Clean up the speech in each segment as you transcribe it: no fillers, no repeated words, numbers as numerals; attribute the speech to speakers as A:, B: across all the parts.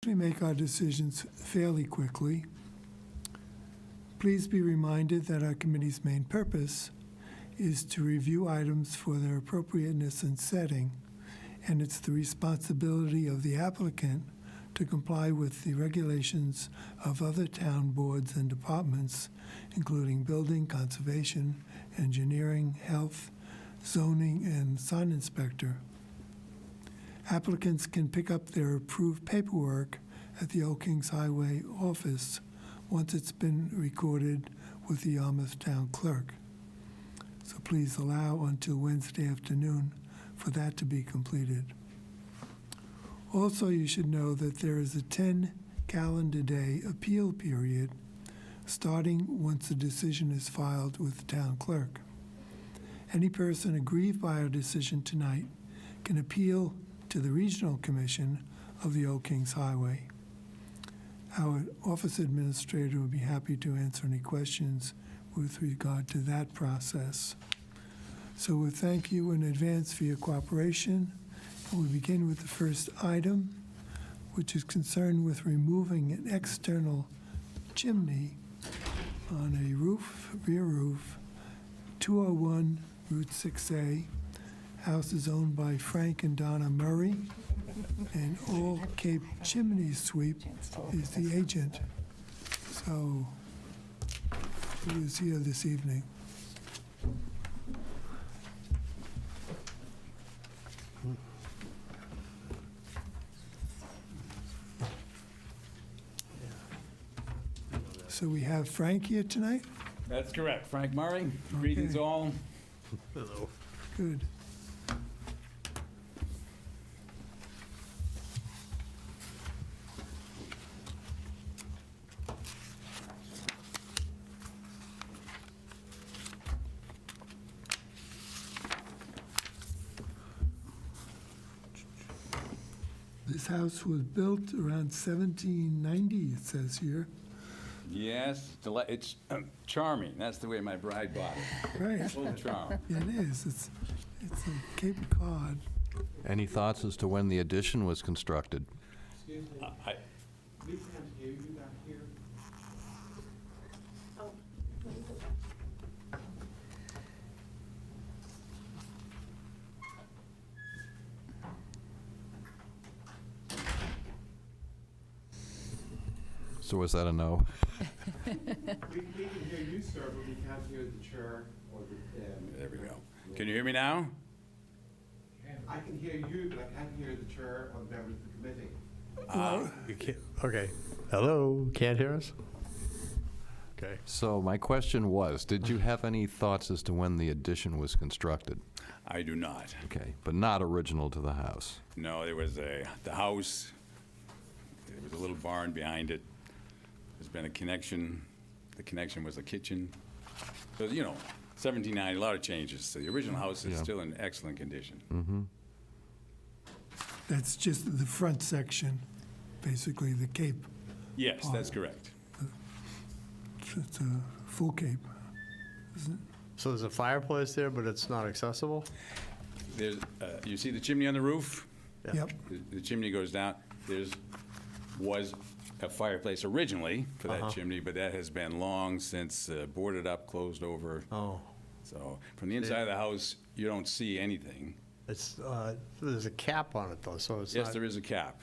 A: We make our decisions fairly quickly. Please be reminded that our committee's main purpose is to review items for their appropriateness and setting, and it's the responsibility of the applicant to comply with the regulations of other town boards and departments, including building, conservation, engineering, health, zoning, and sign inspector. Applicants can pick up their approved paperwork at the Old Kings Highway office once it's been recorded with the Yarmouth Town Clerk. So please allow until Wednesday afternoon for that to be completed. Also, you should know that there is a 10 calendar day appeal period starting once the decision is filed with the Town Clerk. Any person aggrieved by our decision tonight can appeal to the Regional Commission of the Old Kings Highway. Our office administrator will be happy to answer any questions with regard to that process. So we thank you in advance for your cooperation. And we begin with the first item, which is concerned with removing an external chimney on a roof, rear roof, 201 Route 6A. House is owned by Frank and Donna Murray, and All Cape Chimney Sweep is the agent. So, who is here this evening? So we have Frank here tonight?
B: That's correct. Frank Murray, greetings all.
C: Hello.
A: Good. This house was built around 1790, it says here.
B: Yes, it's charming. That's the way my bride bought it.
A: Right.
B: Full of charm.
A: It is. It's a Cape Cod.
D: Any thoughts as to when the addition was constructed?
E: Excuse me,
B: I-
E: we can't hear you back here.
D: So was that a no?
E: We can hear you, sir, but we can't hear the chair or the,
B: There we go. Can you hear me now?
E: I can hear you, but I can't hear the chair or the members of the committee.
C: You can't, okay. Hello, can't hear us? Okay.
D: So my question was, did you have any thoughts as to when the addition was constructed?
B: I do not.
D: Okay, but not original to the house.
B: No, there was the house, there was a little barn behind it. There's been a connection. The connection was a kitchen. So, 1790, a lot of changes. So the original house is
D: Yeah.
B: still in excellent condition.
D: Mm-hmm.
A: That's just the front section, basically the Cape.
B: Yes, that's correct.
A: It's a full Cape, isn't it?
C: So there's a fireplace there, but it's not accessible?
B: There's, you see the chimney on the roof?
C: Yeah.
A: Yep.
B: The chimney goes down. Was a fireplace originally for that
C: Uh-huh.
B: chimney, but that has been long since boarded up, closed over.
C: Oh,
B: So from the inside of the house, you don't see anything.
C: it's, there's a cap on it though, so it's not.
B: Yes, there is a cap.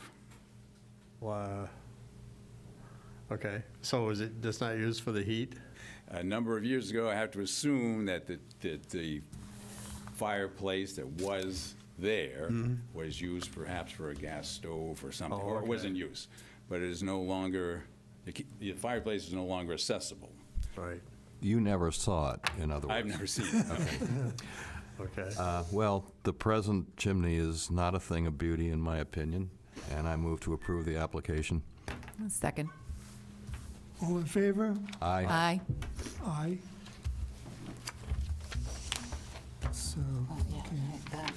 C: Okay, so is it just not used for the heat?
B: A number of years ago, I have to assume that the fireplace that was there was used perhaps for a gas stove or something,
C: Oh,
B: or it was
C: okay.
B: in use. But it is no longer, the fireplace is no longer accessible.
C: Right,
D: You never saw it, in other words.
B: I've never seen it.
C: okay.
D: Well, the present chimney is not a thing of beauty, in my opinion, and I move to approve the application.
F: Second.
A: All in favor?
D: Aye.
F: Aye.
A: Aye. So, okay.
F: That.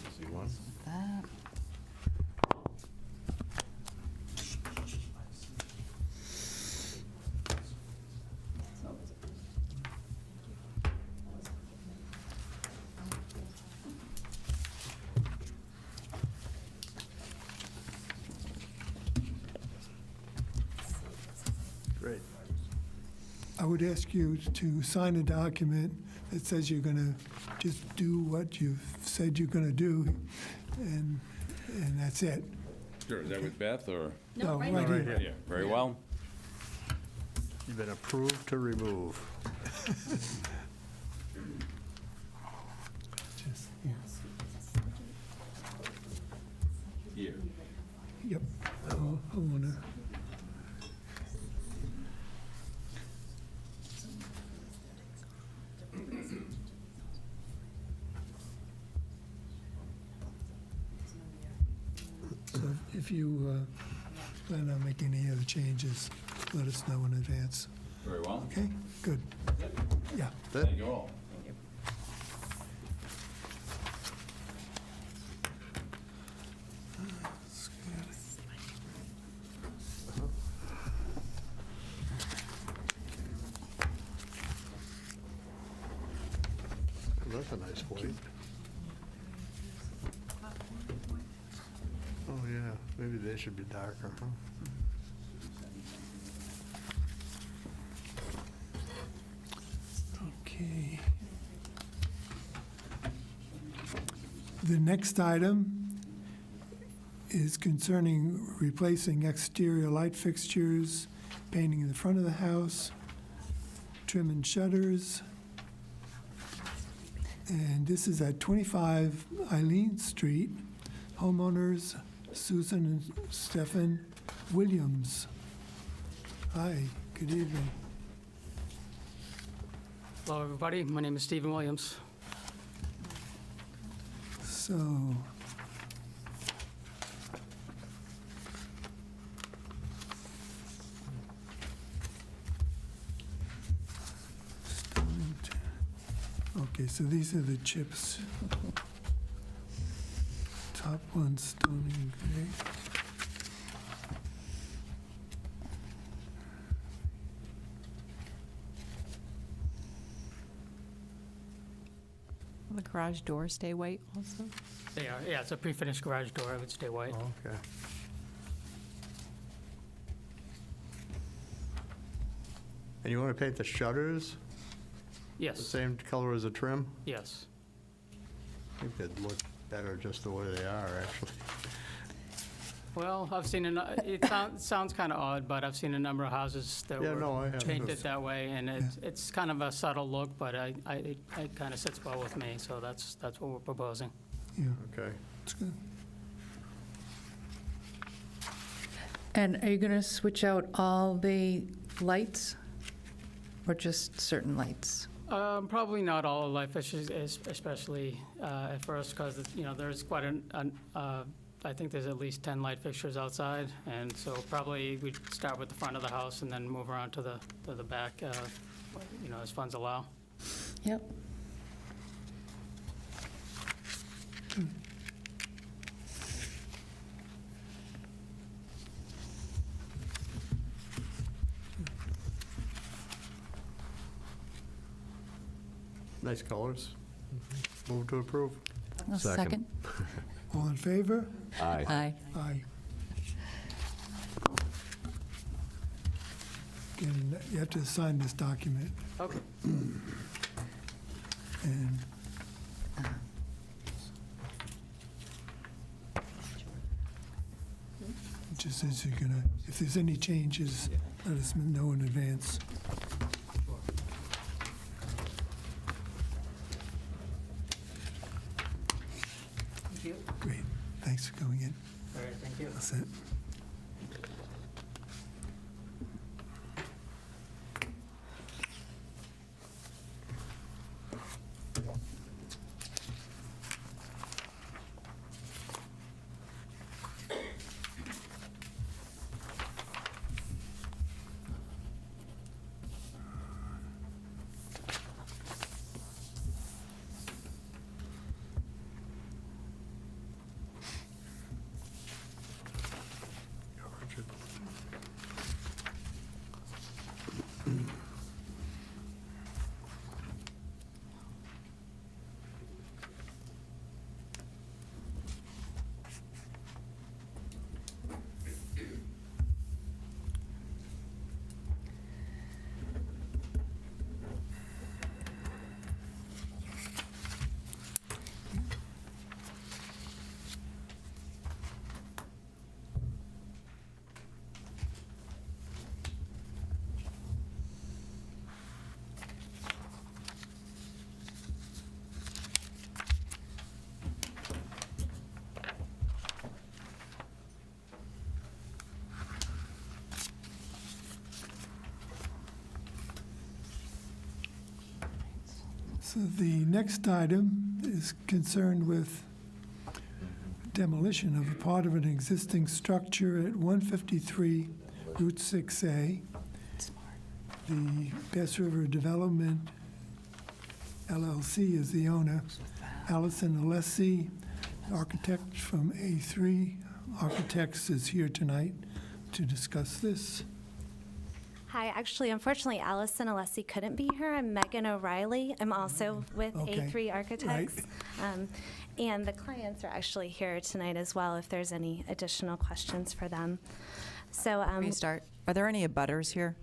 A: I would ask you to sign a document that says you're going to just do what you've said you're going to do, and that's it.
B: Sure, is that with Beth, or?
A: No, right
C: right
A: here.
C: here.
B: Yeah, very well.
C: You've been approved to remove.
A: Just, yeah.
B: Here.
A: Yep. I want to. So if you plan on making any other changes, let us know in advance.
B: Very well.
A: Okay? Good. Yeah.
B: Thank you all.
C: That's a nice white. Oh, yeah, maybe they should be darker, huh?
A: Okay. The next item is concerning replacing exterior light fixtures, painting the front of the house, trimming shutters. And this is at 25 Eileen Street. Homeowners Susan and Stephen Williams. Hi, good evening.
F: Hello, everybody. My name is Stephen Williams.
A: So, okay, so these are the chips. Top one, stone and gray.
G: Will the garage door stay white also?
F: Yeah, it's a pre-finished garage door. It would stay white.
C: Oh, okay. And you want to paint the shutters the
F: Yes,
C: same color as the trim?
F: yes.
C: I think they'd look better just the way they are, actually.
F: Well, I've seen, it sounds kind of odd, but I've seen a number of houses that
C: Yeah, no, I
F: were
C: have.
F: painted that way, and it's kind of a subtle look, but it kind of sits well with me, so that's what we're proposing.
A: Yeah,
C: Okay.
A: it's good.
G: And are you going to switch out all the lights or just certain lights?
F: Probably not all light fixtures, especially at first, because, there's quite I think there's at least 10 light fixtures outside, and so probably we'd start with the front of the house and then move around to the back, as funds allow.
G: Yep.
C: Nice colors. Move to approve.
G: A
D: Second.
A: All in favor?
D: Aye.
G: Aye.
A: Aye. Again, you have to sign this document,
F: Okay.
A: and it just says you're gonna, if there's any changes, let us know in advance.
F: Thank you.
A: Great, thanks for coming in.
F: All right, thank you.
A: That's it. So the next item is concerned with demolition of a part of an existing structure at 153 Route 6A. The Bass River Development LLC is the owner. Allison Alessi, architect from A3 Architects, is here tonight to discuss this.
H: Hi, actually, unfortunately, Allison Alessi couldn't be here. I'm Megan O'Reilly. I'm also with
A: Okay.
H: A3 Architects. And the clients are actually here tonight as well, if there's any additional questions for them. So,
I: Restart. Are there any abutters here?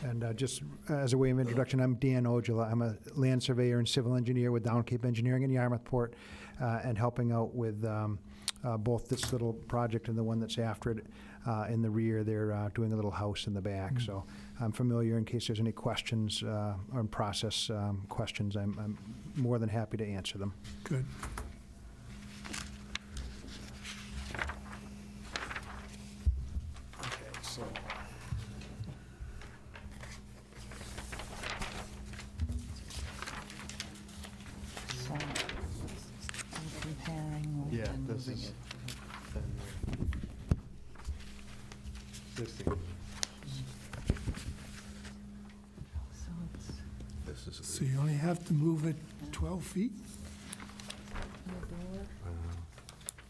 J: And just as a way of introduction, I'm Dan Ojala. I'm a land surveyor and civil engineer with Down Cape Engineering in Yarmouthport, and helping out with both this little project and the one that's after it. In the rear, they're doing a little house in the back. So I'm familiar in case there's any questions on process questions. I'm more than happy to answer them.
A: Good.
C: Okay, so.
G: So, I'm comparing
C: Yeah,
G: and
C: this
G: moving
C: is.
G: it.
C: Existing.
G: So it's
D: This is
A: So you only have to move it 12 feet?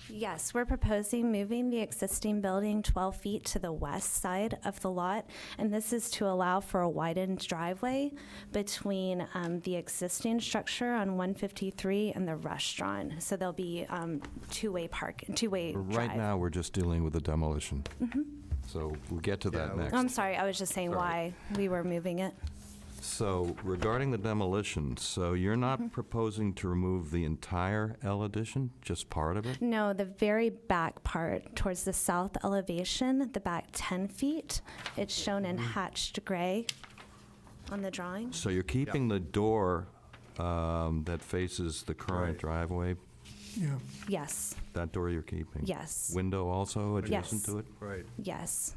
H: yes, we're proposing moving the existing building 12 feet to the west side of the lot. And this is to allow for a widened driveway between the existing structure on 153 and the restaurant. So there'll be two-way drive.
D: Right now, we're just dealing with the demolition. So we'll get to that
C: Yeah,
D: next.
H: Oh, I'm sorry, I was just saying
D: Sorry.
H: why we were moving it.
D: So regarding the demolition, so you're not proposing to remove the entire L addition, just part of it?
H: No, the very back part towards the south elevation, the back 10 feet, it's shown in hatched gray on the drawing.
D: So you're keeping the door that faces the current
C: Right.
D: driveway,
A: Yeah.
H: Yes,
D: that door you're keeping?
H: yes,
D: Window also adjacent
H: Yes.
D: to it?
C: Right.
H: yes.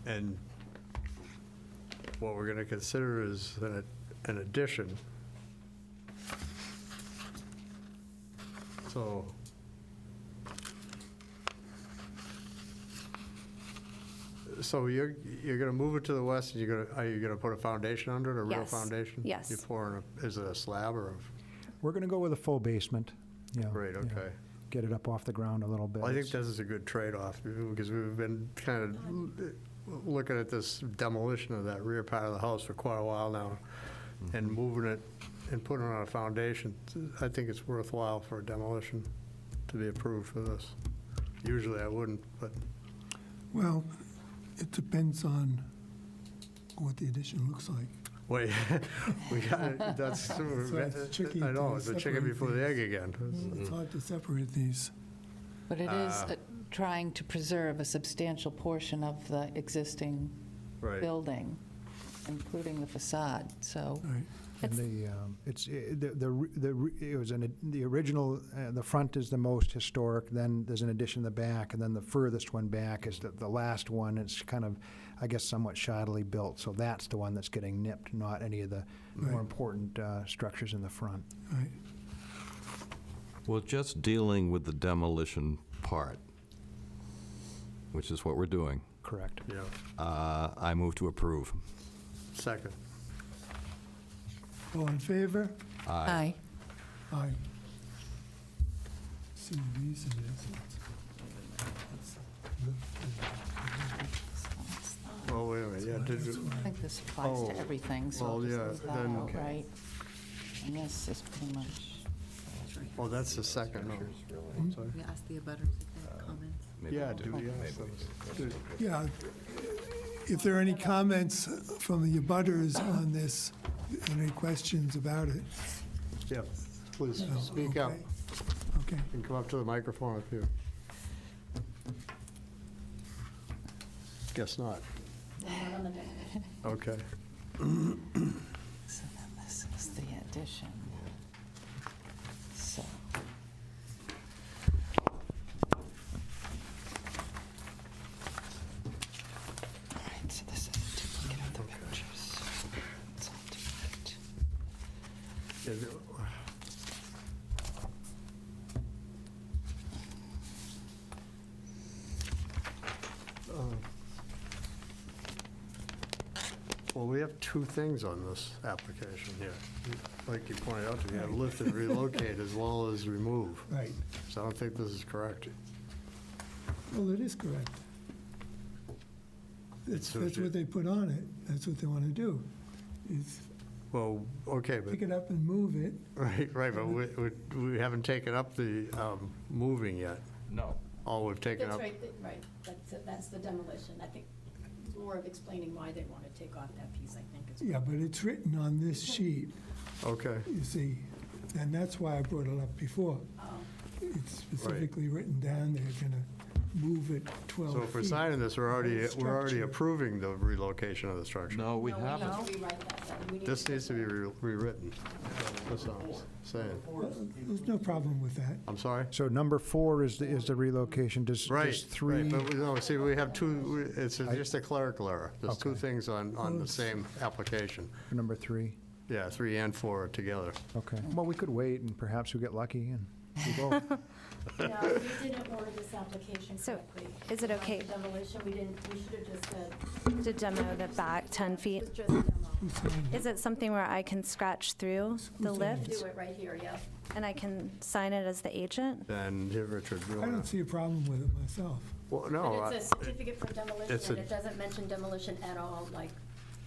C: And what we're going to consider is an addition. So, you're going to move it to the west, and are you going to put a foundation under it, a real
H: Yes.
C: foundation?
H: Yes.
C: You're pouring, is it a slab or a,
J: We're going to go with a full basement.
C: great, okay.
J: Get it up off the ground a little bit.
C: Well, I think this is a good trade-off, because we've been kind of looking at this demolition of that rear part of the house for quite a while now, and moving it and putting it on a foundation. I think it's worthwhile for a demolition to be approved for this. Usually I wouldn't, but
A: Well, it depends on what the addition looks like.
C: wait, we got, that's,
A: it's tricky
C: I know,
A: to
C: it's the chicken
A: separate
C: before the egg
A: these.
C: again.
A: It's hard to separate these.
G: But it is trying to preserve a substantial portion of the existing
C: Right.
G: building, including the facade, so.
A: Right.
J: And the original, the front is the most historic, then there's an addition in the back, and then the furthest one back is the last one. It's kind of, I guess, somewhat shoddily built, so that's the one that's getting nipped, not any of the more
A: Right.
J: important structures in the front.
A: Right.
D: Well, just dealing with the demolition part, which is what we're doing,
J: Correct.
C: Yeah,
D: I move to approve.
C: second.
A: All in favor?
G: Aye.
A: Aye. See, the reason is,
C: Well, wait a minute, yeah, did you,
G: I think this applies
C: Oh,
G: to everything, so
C: well,
G: I'll just
C: yeah,
G: leave that
C: then-
G: out, right? And this is pretty much.
C: oh, that's the second, no. I'm sorry.
I: We asked the abutters if they have comments.
C: Yeah, do we ask them?
A: yeah, if there are any comments from the abutters on this, any questions about it?
C: Yeah, please,
A: Oh,
C: speak up.
A: okay. Okay.
C: And come up to the microphone if you. Guess not. Okay.
G: So then this is the addition. So.
C: Well, we have two things on this application here. Like you pointed out, we have lift and relocate as well as remove.
A: Right.
C: So I don't think this is correct.
A: Well, it is correct. That's
C: So
A: what they put on it. That's what they want to do, is
C: Well, okay, but,
A: pick it up and move it.
C: right, but we haven't taken up the moving yet.
D: No.
C: All we've taken
K: That's
C: up.
K: right, that's the demolition. I think it's more of explaining why they want to take off that piece, I think.
A: Yeah, but it's written on this sheet,
C: Okay,
A: you see, and that's why I brought it up before.
K: Oh,
A: It's specifically written down, they're gonna move it 12 feet.
C: so if we're signing this, we're already
A: Structure.
C: approving the relocation of the structure.
D: No, we
K: no,
D: haven't.
K: need to rewrite that. then. We need
C: This needs to be rewritten. That's all I'm saying.
A: There's no problem with that.
C: I'm sorry?
J: So number 4 is the relocation. Does
C: Right,
J: 3?
C: right, but no, see, we have two, it's just a clerical error. There's two
J: Okay.
C: things on the same application.
J: Number 3?
C: Yeah, 3 and 4 are together.
J: Okay. Well, we could wait and perhaps we'll get lucky and do both.
K: No, we didn't order this application
H: So,
K: correctly.
H: is it okay-
K: Demolition, we should have just said.
H: To demo the back 10 feet.
K: It's just a demo.
A: Who signed it?
H: Is it something where I can scratch through the
A: Who's
H: lift
K: Do it right here, yeah.
H: and I can sign it as the agent?
C: And here, Richard, you
A: I
C: wanna-
A: don't see a problem with it myself.
C: Well, no,
K: But it's a certificate for demolition,
C: it's
K: and
C: a-
K: it doesn't mention demolition at all, like,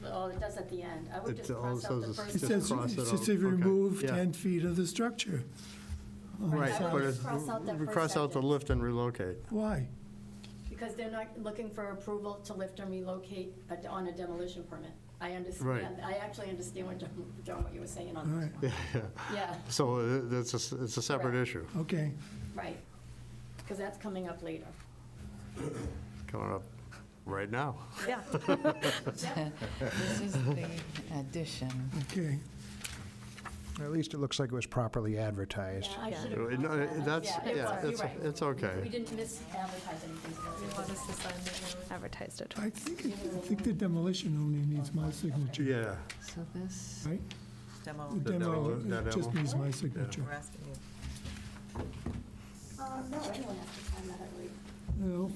K: well, it does at the end. I would
C: It
K: just
C: all
K: cross out the
C: says is-
K: first.
A: It
C: Just
A: says,
C: cross it
A: it
C: out.
A: says to
C: Okay,
A: remove
C: yeah.
A: 10 feet of the structure. on the
C: right,
A: side.
C: but
K: Just cross out that
C: we
K: first
C: cross out the
K: sentence.
C: lift and relocate.
A: Why?
K: Because they're not looking for approval to lift and relocate on a demolition permit. I understand, I actually understand what, John, what you were saying
A: All
K: on
A: right,
K: this. Yeah,
C: So it's a separate
K: Correct.
C: issue
A: okay.
K: right, because that's coming up later.
C: coming up right now.
H: Yeah.
G: This is the addition.
A: Okay.
J: At least it looks like it was properly advertised.
K: Yeah, I
H: Yeah.
K: should have.
C: No, that's-
K: it
C: yeah,
K: was, you're
C: it's-
K: right.
C: it's okay.
K: We didn't mis-advertise anything. You want us to sign that?
H: Advertised it.
A: I think the demolition only needs my signature,
C: Yeah.
G: So this,
A: right?
I: Demo,
A: The demo, it just
C: demo?
A: needs my signature.
I: we're asking you.
K: No, anyone has to sign that, I believe.
A: No,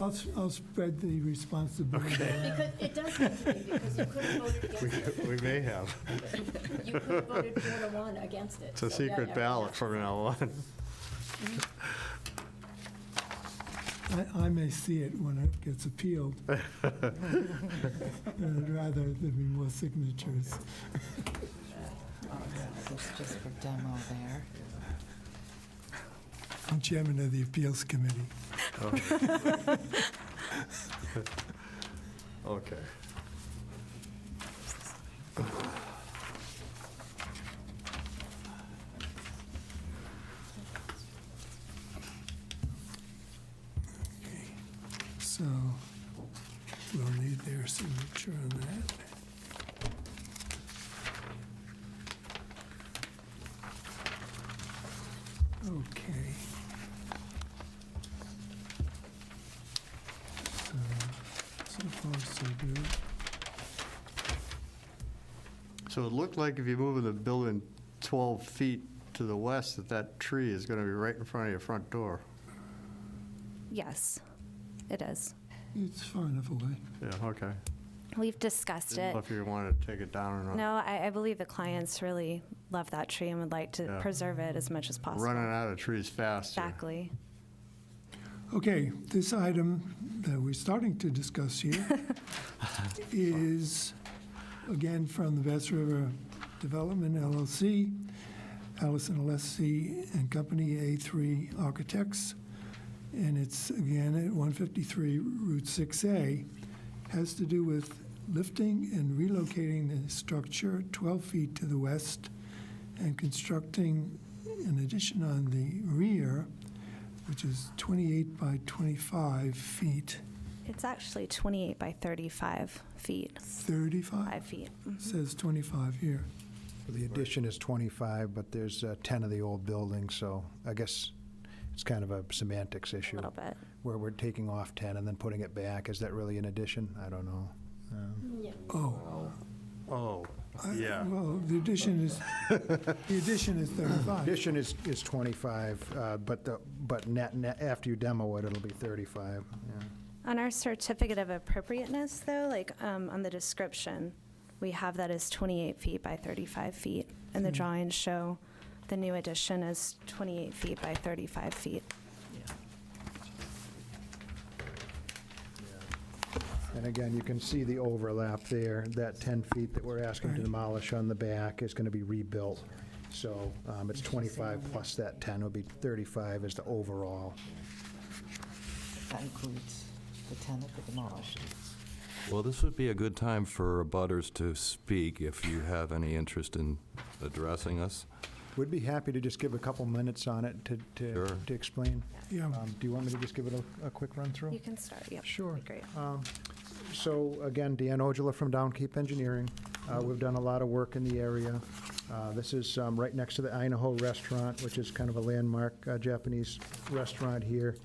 A: I'll spread the responsibility.
K: Because it does need to be, because you could have voted against it.
C: We may have.
K: You could have voted 4-1 against it.
C: It's a
K: So, yeah,
C: secret
K: everyone
C: ballot
K: has to
C: from now on.
A: I may see it when it gets appealed. And I'd rather there be more signatures.
G: this is just for demo there.
A: I'm chairman of the appeals committee.
C: Okay.
A: So we'll need their signature on that. Okay. So far, so good.
C: So it looked like if you're moving the building 12 feet to the west, that tree is going to be right in front of your front door.
H: Yes, it is.
A: It's far enough away.
C: Yeah, okay.
H: We've discussed
C: Didn't
H: it.
C: know if you wanted to take it down or not.
H: No, I believe the clients really love that tree and would like to
C: Yeah.
H: preserve it as much as possible.
C: Running out of trees fast. here.
H: Exactly.
A: Okay, this item that we're starting to discuss here is, again, from the Bass River Development LLC, Allison Alessi and Company, A3 Architects, and it's, again, at 153 Route 6A, has to do with lifting and relocating the structure 12 feet to the west and constructing an addition on the rear, which is 28 by 25 feet.
H: It's actually 28 by 35 feet,
A: 35?
H: 5 feet.
A: Says 25 here.
J: The addition is 25, but there's 10 of the old buildings, so I guess it's kind of a semantics
H: A
J: issue.
H: little bit.
J: Where we're taking off 10 and then putting it back. Is that really an addition? I don't know.
K: Yeah.
A: Oh.
C: Oh, yeah.
A: Well, the addition is 35.
J: Addition is 25, but net, after you demo it, it'll be 35, yeah.
H: On our certificate of appropriateness, though, like on the description, we have that as 28 feet by 35 feet, and the drawings show the new addition as 28 feet by 35 feet.
J: And again, you can see the overlap there. That 10 feet that we're asking to demolish on the back is going to be rebuilt. So it's 25 plus that 10 will be 35 as the overall.
I: That includes the 10 that they demolished.
D: Well, this would be a good time for abutters to speak if you have any interest in addressing us.
J: We'd be happy to just give a couple minutes on it
D: Sure.
J: to explain.
A: Yeah.
J: Do you want me to just give it a quick run-through?
H: You can start, yep.
J: Sure.
H: That'd be great.
J: So again, Dan Ojala from Downkeep Engineering. We've done a lot of work in the area. This is right next to the Ainaho Restaurant, which is kind of a landmark Japanese restaurant here.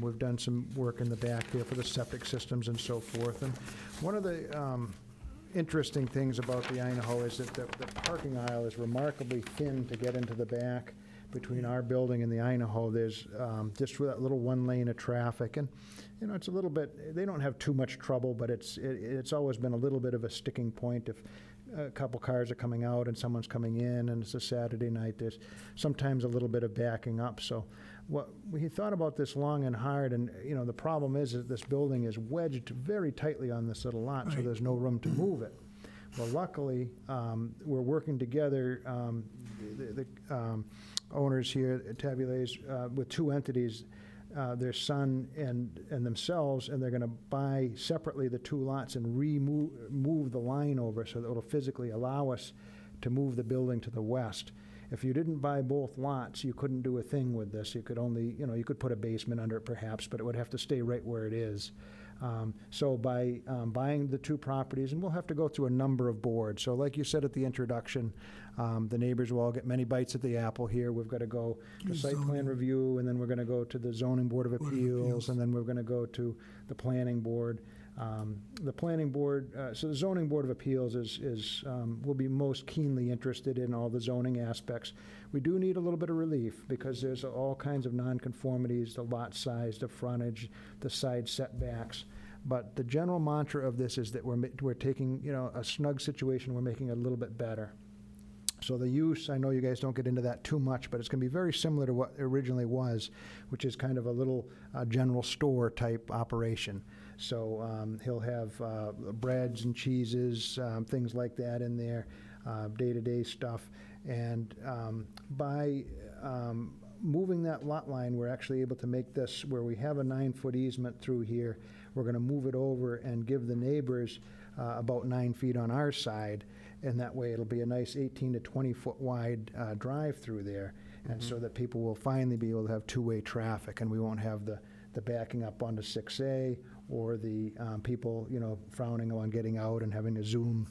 J: We've done some work in the back there for the septic systems and so forth. And one of the interesting things about the Ainaho is that the parking aisle is remarkably thin to get into the back. Between our building and the Ainaho, there's just that little one lane of traffic. And, you know, it's a little bit, they don't have too much trouble, but it's always been a little bit of a sticking point. If a couple cars are coming out and someone's coming in and it's a Saturday night, there's sometimes a little bit of backing up. So what we thought about this long and hard, and, you know, the problem is that this building is wedged very tightly on this little lot, so there's no room to move it. Well, luckily, we're working together, the owners here at Tabula's, with two entities, their son and themselves, and they're going to buy separately the two lots and move the line over so that it'll physically allow us to move the building to the west. If you didn't buy both lots, you couldn't do a thing with this. You could only, you know, you could put a basement under it perhaps, but it would have to stay right where it is. So by buying the two properties, and we'll have to go through a number of boards. So like you said at the introduction, the neighbors will all get many bites at the apple here. We've got to go to site plan review, and then we're going to go to the zoning board of appeals, and then we're going to go to the planning board. The planning board, so the zoning board of appeals will be most keenly interested in all the zoning aspects. We do need a little bit of relief because there's all kinds of nonconformities, the lot size, the frontage, the side setbacks. But the general mantra of this is that we're taking, you know, a snug situation, we're making it a little bit better. So the use, I know you guys don't get into that too much, but it's going to be very similar to what it originally was, which is kind of a little general store type operation. So he'll have breads and cheeses, things like that in there, day-to-day stuff. And by moving that lot line, we're actually able to make this where we have a 9-foot easement through here. We're going to move it over and give the neighbors about 9 feet on our side, and that way it'll be a nice 18 to 20-foot wide drive through there, and so that people will finally be able to have two-way traffic, and we won't have the backing up onto 6A or the people, you know, frowning on getting out and having to zoom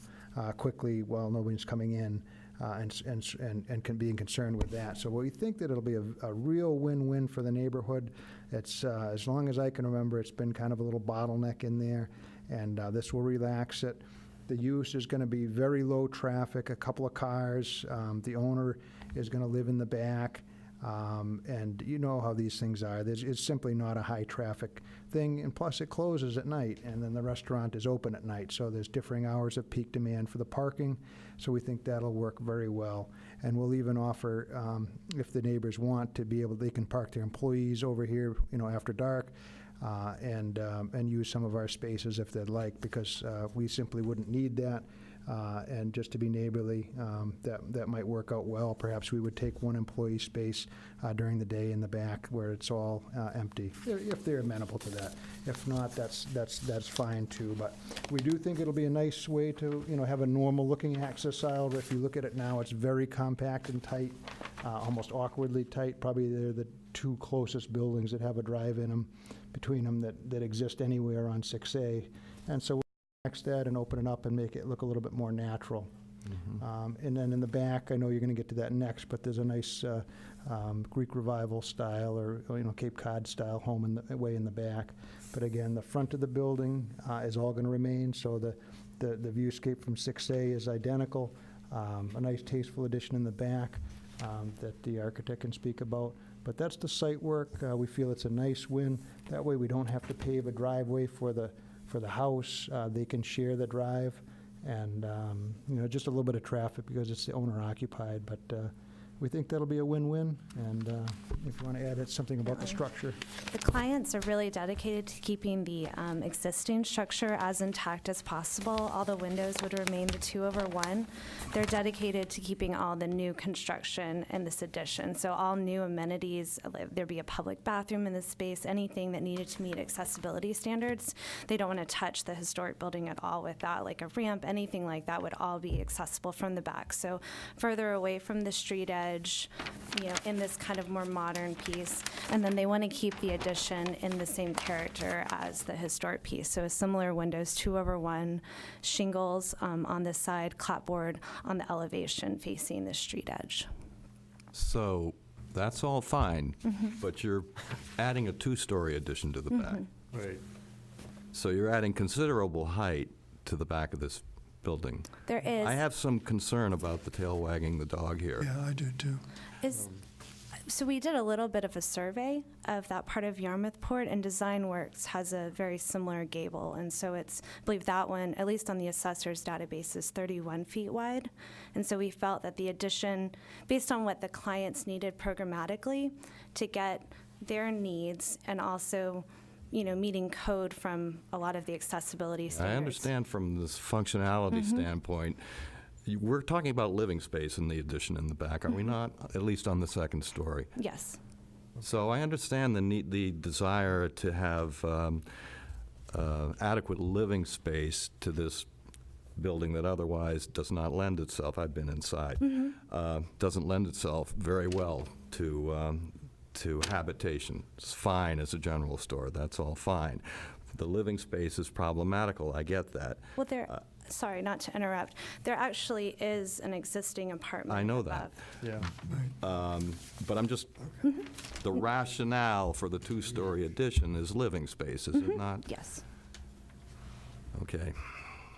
J: quickly while nobody's coming in, and being concerned with that. So we think that it'll be a real win-win for the neighborhood. It's as long as I can remember, it's been kind of a little bottleneck in there, and this will relax it. The use is going to be very low traffic, a couple of cars. The owner is going to live in the back. And you know how these things are. It's simply not a high-traffic thing, and plus it closes at night, and then the restaurant is open at night, so there's differing hours of peak demand for the parking, so we think that'll work very well. And we'll even offer, if the neighbors want to be able, they can park their employees over here, you know, after dark, and use some of our spaces if they'd like, because we simply wouldn't need that. And just to be neighborly, that might work out well. Perhaps we would take one employee space during the day in the back where it's all empty, if they're amenable to that. If not, that's fine too. But we do think it'll be a nice way to, you know, have a normal-looking access aisle. If you look at it now, it's very compact and tight, almost awkwardly tight. Probably they're the two closest buildings that have a drive in them, between them, that exist anywhere on 6A. And so that and open it up and make it look a little bit more natural. And then in the back, I know you're going to get to that next, but there's a nice Greek Revival style or, you know, Cape Cod style home in the way in the back. But again, the front of the building is all going to remain, so the viewscape from 6A is identical. A nice tasteful addition in the back. that the architect can speak about. But that's the site work. We feel it's a nice win. That way, we don't have to pave a driveway for the house. They can share the drive, and just a little bit of traffic because it's the owner occupied. But we think that'll be a win-win. And if you want to add something about the structure.
H: The clients are really dedicated to keeping the existing structure as intact as possible. All the windows would remain the 2/1. They're dedicated to keeping all the new construction in this addition. So all new amenities, there'd be a public bathroom in this space, anything that needed to meet accessibility standards. They don't want to touch the historic building at all with that, like a ramp, anything like that would all be accessible from the back. So further away from the street edge, in this kind of more modern piece. And then they want to keep the addition in the same character as the historic piece. So a similar windows, 2/1, shingles on this side, clapboard on the elevation facing the street edge.
D: So that's all fine, but you're adding a two-story addition to the back.
C: Right.
D: So you're adding considerable height to the back of this building.
H: There is.
D: I have some concern about the tail wagging the dog here.
A: Yeah, I do too.
H: So we did a little bit of a survey of that part of Yarmouthport, and Design Works has a very similar gable. And so I believe that one, at least on the assessor's database, is 31 feet wide. And so we felt that the addition, based on what the clients needed programmatically to get their needs and also meeting code from a lot of the accessibility standards.
D: I understand from this functionality standpoint. We're talking about living space in the addition in the back, are we not? At least on the second story.
H: Yes.
D: So I understand the desire to have adequate living space to this building that otherwise does not lend itself. I've been inside. Doesn't lend itself very well to habitation. It's fine as a general store. That's all fine. The living space is problematical. I get that.
H: Well, sorry, not to interrupt. There actually is an existing apartment.
D: I know that.
C: Yeah.
D: But I'm just, the rationale for the two-story addition is living space, is it not?
H: Yes.
D: Okay.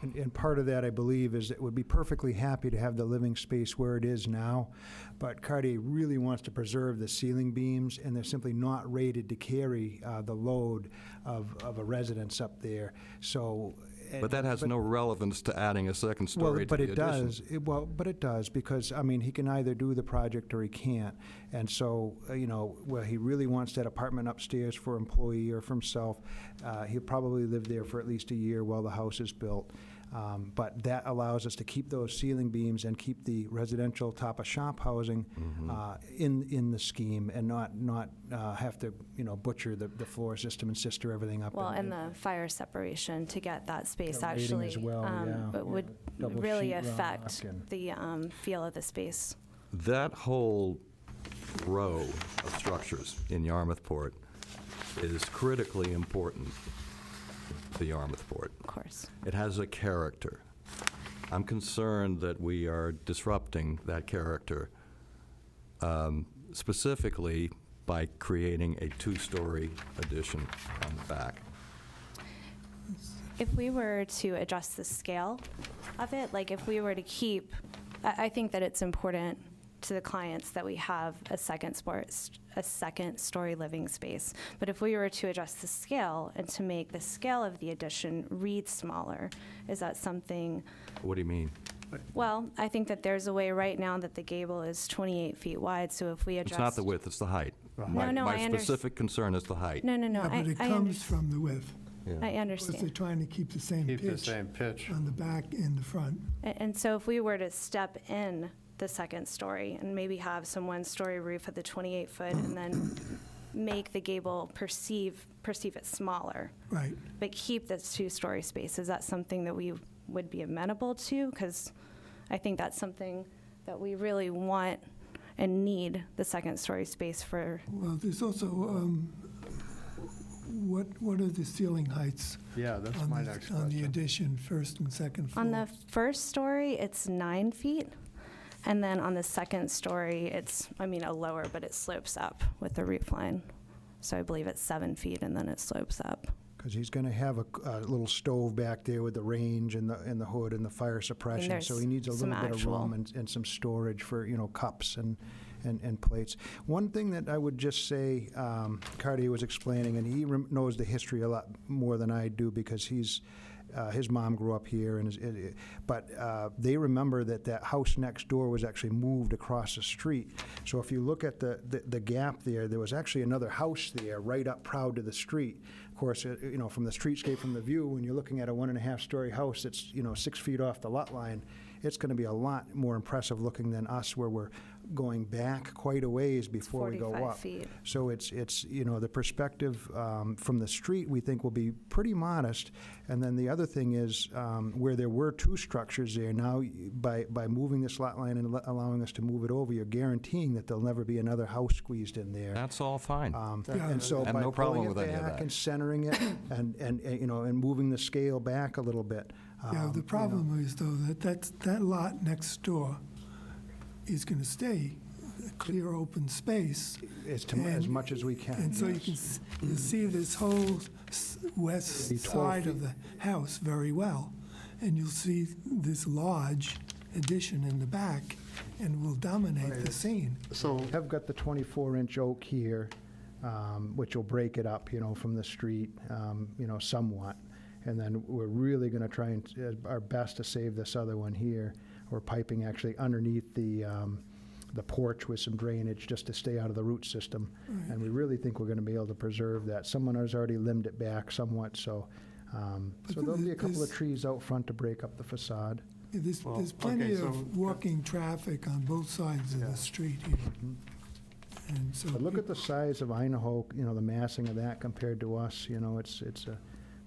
J: And part of that, I believe, is that we'd be perfectly happy to have the living space where it is now, but Cartier really wants to preserve the ceiling beams, and they're simply not rated to carry the load of a residence up there. So.
D: But that has no relevance to adding a second story to the addition.
J: But it does, because, he can either do the project or he can't. And so, where he really wants that apartment upstairs for employee or for himself, he'll probably live there for at least a year while the house is built. But that allows us to keep those ceiling beams and keep the residential top-of-shop housing in the scheme, and not have to butcher the floor system and sister everything up.
H: Well, and the fire separation to get that space
J: The rating
H: actually
J: as well, yeah.
H: would
J: Double
H: really
J: sheetrock
H: affect
J: and-
H: the feel of the space.
D: That whole row of structures in Yarmouthport is critically important to Yarmouthport.
H: Of course.
D: It has a character. I'm concerned that we are disrupting that character, specifically by creating a two-story addition on the back.
H: If we were to adjust the scale of it, like if we were to keep, I think that it's important to the clients that we have a second story living space. But if we were to adjust the scale and to make the scale of the addition read smaller, is that something?
D: What do you mean?
H: Well, I think that there's a way right now that the gable is 28 feet wide, so if we adjust.
D: It's not the width, it's the height.
H: No,
D: My
H: I
D: specific concern is the height.
H: No,
A: Yeah, but it comes from the width.
H: I
A: Because they're
H: understand.
A: trying to keep the same
C: Keep the
A: pitch
C: same pitch.
A: on the back and the front.
H: And so if we were to step in the second story and maybe have some one-story roof at the 28-foot and then make the gable perceive it smaller,
A: Right.
H: but keep this two-story space, is that something that we would be amenable to? Because I think that's something that we really want and need the second-story space for.
A: Well, there's also, what are the ceiling heights?
C: Yeah, that's
A: on
C: my
A: the-
C: next
A: On the
C: question.
A: addition, first and second floor?
H: On the first story, it's 9 feet. And then on the second story, it's, a lower, but it slopes up with the roof line. So I believe it's 7 feet and then it slopes up.
J: Because he's going to have a little stove back there with the range and the hood and the fire suppression. So
H: there's
J: he needs a
H: some
J: little bit of
H: actual-
J: room and some storage for, cups and and plates. One thing that I would just say, Cartier was explaining, and he knows the history a lot more than I do because his mom grew up here, but they remember that house next door was actually moved across the street. So if you look at the gap there was actually another house there right up proud to the street. Of course, from the streetscape, from the view, when you're looking at a 1.5-story house that's 6 feet off the lot line, it's going to be a lot more impressive looking than us, where we're going back quite a ways before we go
H: 45
J: up.
H: feet.
J: So it's the perspective from the street we think will be pretty modest. And then the other thing is where there were 2 structures there, now by moving this lot line and allowing us to move it over, you're guaranteeing that there'll never be another house squeezed in there.
D: That's all fine.
J: And so
D: I have
J: by
D: no problem
J: pulling it
D: with any of
J: back
D: that.
J: and centering it and moving the scale back a little bit.
A: Yeah, the problem is, though, that lot next door is going to stay a clear, open space.
J: As much as we can.
A: And so you can you see this whole west
J: Be 12
A: side of the house very well. And you'll see this large addition in the back, and will dominate the scene.
C: So,
J: I've got the 24-inch oak here, which will break it up, from the street, somewhat. And then we're really going to try our best to save this other one here. We're piping actually underneath the porch with some drainage just to stay out of the root system.
A: Right.
J: And we really think we're going to be able to preserve that. Someone has already limbed it back somewhat, so there'll be a couple of trees out front to break up the facade.
A: Yeah,
C: Well,
A: there's plenty
C: okay, so-
A: of walking traffic on both sides of
C: Yeah.
A: the street here. And so.
J: But look at the size of Idaho, the massing of that compared to us, it's a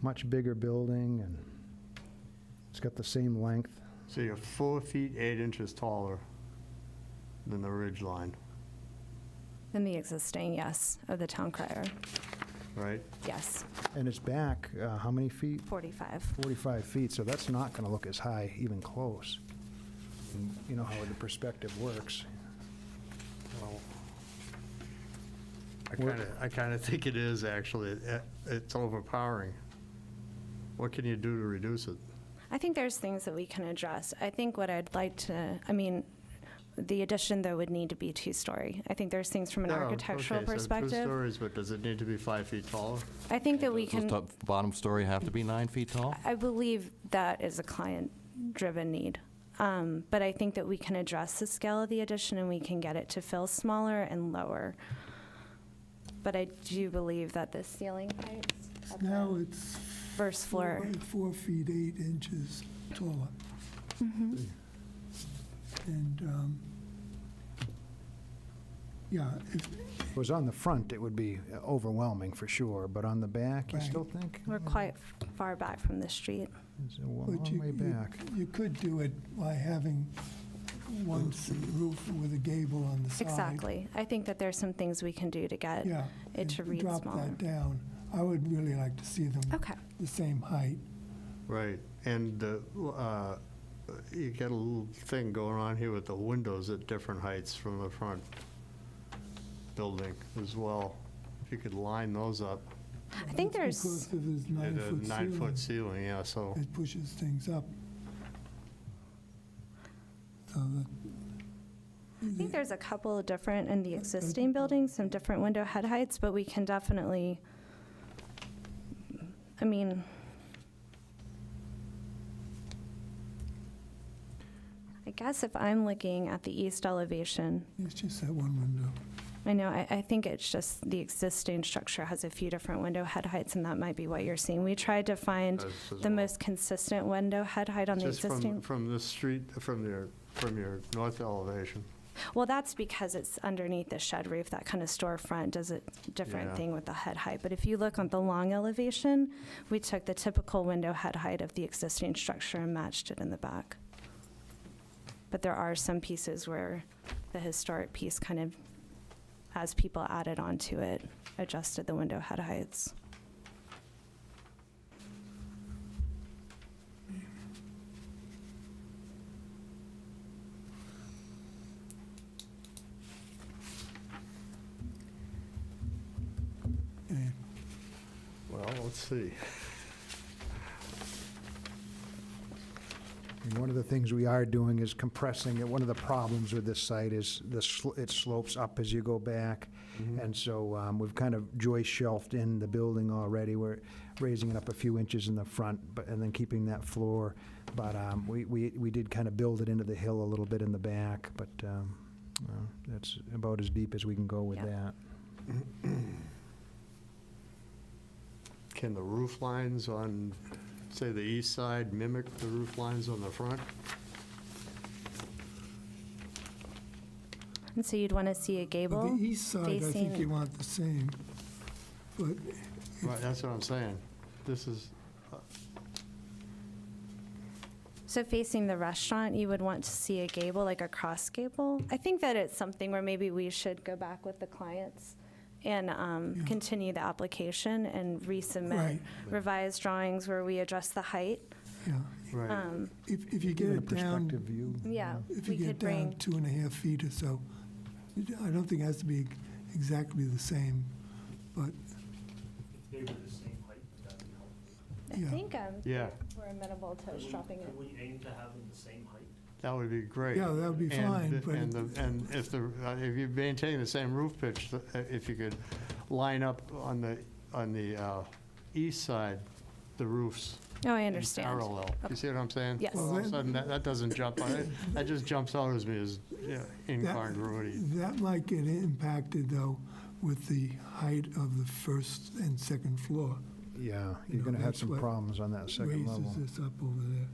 J: much bigger building, and it's got the same length.
C: so you're 4 feet 8 inches taller than the ridge line,
H: In the existing, yes, of the town crier,
C: right?
H: yes,
J: And it's back, how many feet?
H: 45.
J: 45 feet, so that's not going to look as high, even close. And you know how the perspective works.
C: Well, I kind of think it is, actually. It's overpowering. What can you do to reduce it?
H: I think there's things that we can address. I think what I'd like to, the addition, though, would need to be 2-story. I think there's things from an
C: Yeah,
H: architectural
C: okay, so 2
H: perspective.
C: stories, but does it need to be 5 feet taller?
H: I think that we
D: Does the
H: can,
D: bottom story have to be 9 feet tall?
H: I believe that is a client-driven need. But I think that we can address the scale of the addition, and we can get it to feel smaller and lower. But I do believe that the ceiling heights at
A: Now
H: the
A: it's
H: first floor.
A: 4 feet 8 inches taller.
H: Mhm.
A: And, yeah,
J: If it was on the front, it would be overwhelming for sure, but on the back, you
A: Right.
J: still think?
H: We're quite far back from the street.
J: It's a
A: but
J: long way back.
A: you could do it by having one roof with a gable on the side.
H: Exactly. I think that there's some things we can do to get
A: Yeah.
H: it to
A: and
H: read
A: drop
H: smaller.
A: that down. I would really like to see them
H: Okay.
A: the same height.
C: Right, and you get a little thing going on here with the windows at different heights from the front building as well. If you could line those up
H: I think
A: That's
H: there's,
A: because of his
C: at a
A: 9-foot
C: 9-foot
A: ceiling.
C: ceiling, yeah, so,
A: It pushes things up. So
H: I think there's a couple of different, in the existing building, some different window head heights, but we can definitely, I guess if I'm looking at the east elevation,
A: it's just that one window.
H: I know, I think it's just the existing structure has a few different window head heights, and that might be what you're seeing. We tried to find
C: does as
H: the
C: well.
H: most consistent window head height on the
C: Just
H: existing.
C: from this street, from your north elevation.
H: Well, that's because it's underneath the shed roof. That kind of storefront does a different
C: Yeah.
H: thing with the head height. But if you look on the long elevation, we took the typical window head height of the existing structure and matched it in the back. But there are some pieces where the historic piece kind of, as people added onto it, adjusted the window head heights.
A: Okay.
C: Well, let's see.
J: And one of the things we are doing is compressing it. One of the problems with this site is it slopes up as you go back. And so we've kind of joist shelved in the building already. We're raising it up a few inches in the front, and then keeping that floor. But we did kind of build it into the hill a little bit in the back, but that's about as deep as we can go with
H: Yeah.
J: that.
C: Can the roof lines on, say, the east side mimic the roof lines on the front?
H: And so you'd want to see a
A: On
H: gable
A: the east side, I think
H: facing-
A: you want the same, but
C: Right, that's what I'm saying. This is,
H: So facing the restaurant, you would want to see a gable, like a cross gable? I think that it's something where maybe we should go back with the clients and continue the application and resubmit
A: Right.
H: revised drawings where we adjust the height.
A: yeah,
C: right.
A: if you get
J: Give it a
A: it down,
J: perspective view.
H: Yeah,
A: if
H: we
A: you
H: could
A: get down
H: bring,
A: 2.5 feet or so, I don't think it has to be exactly the same, but,
E: If they were the same height, would that be helpful?
H: I
A: yeah.
H: think
C: Yeah,
H: we're amenable to us dropping it.
E: Can we aim to have them the same height?
C: that would be great.
A: Yeah, that would be
C: And
A: fine,
C: the-
A: but
C: And if you maintain the same roof pitch, if you could line up on the east side, the roofs
H: Oh, I
C: in
H: understand.
C: parallel. You see what I'm saying?
H: Yes.
C: All of a sudden, that doesn't jump, that just jumps out as me as incongruity.
A: that might get impacted, though, with the height of the first and second floor.
J: Yeah,
A: You
J: you're
A: know,
J: going to have
A: that's
J: some
A: what
J: problems on that second level.
A: Raises this up over there.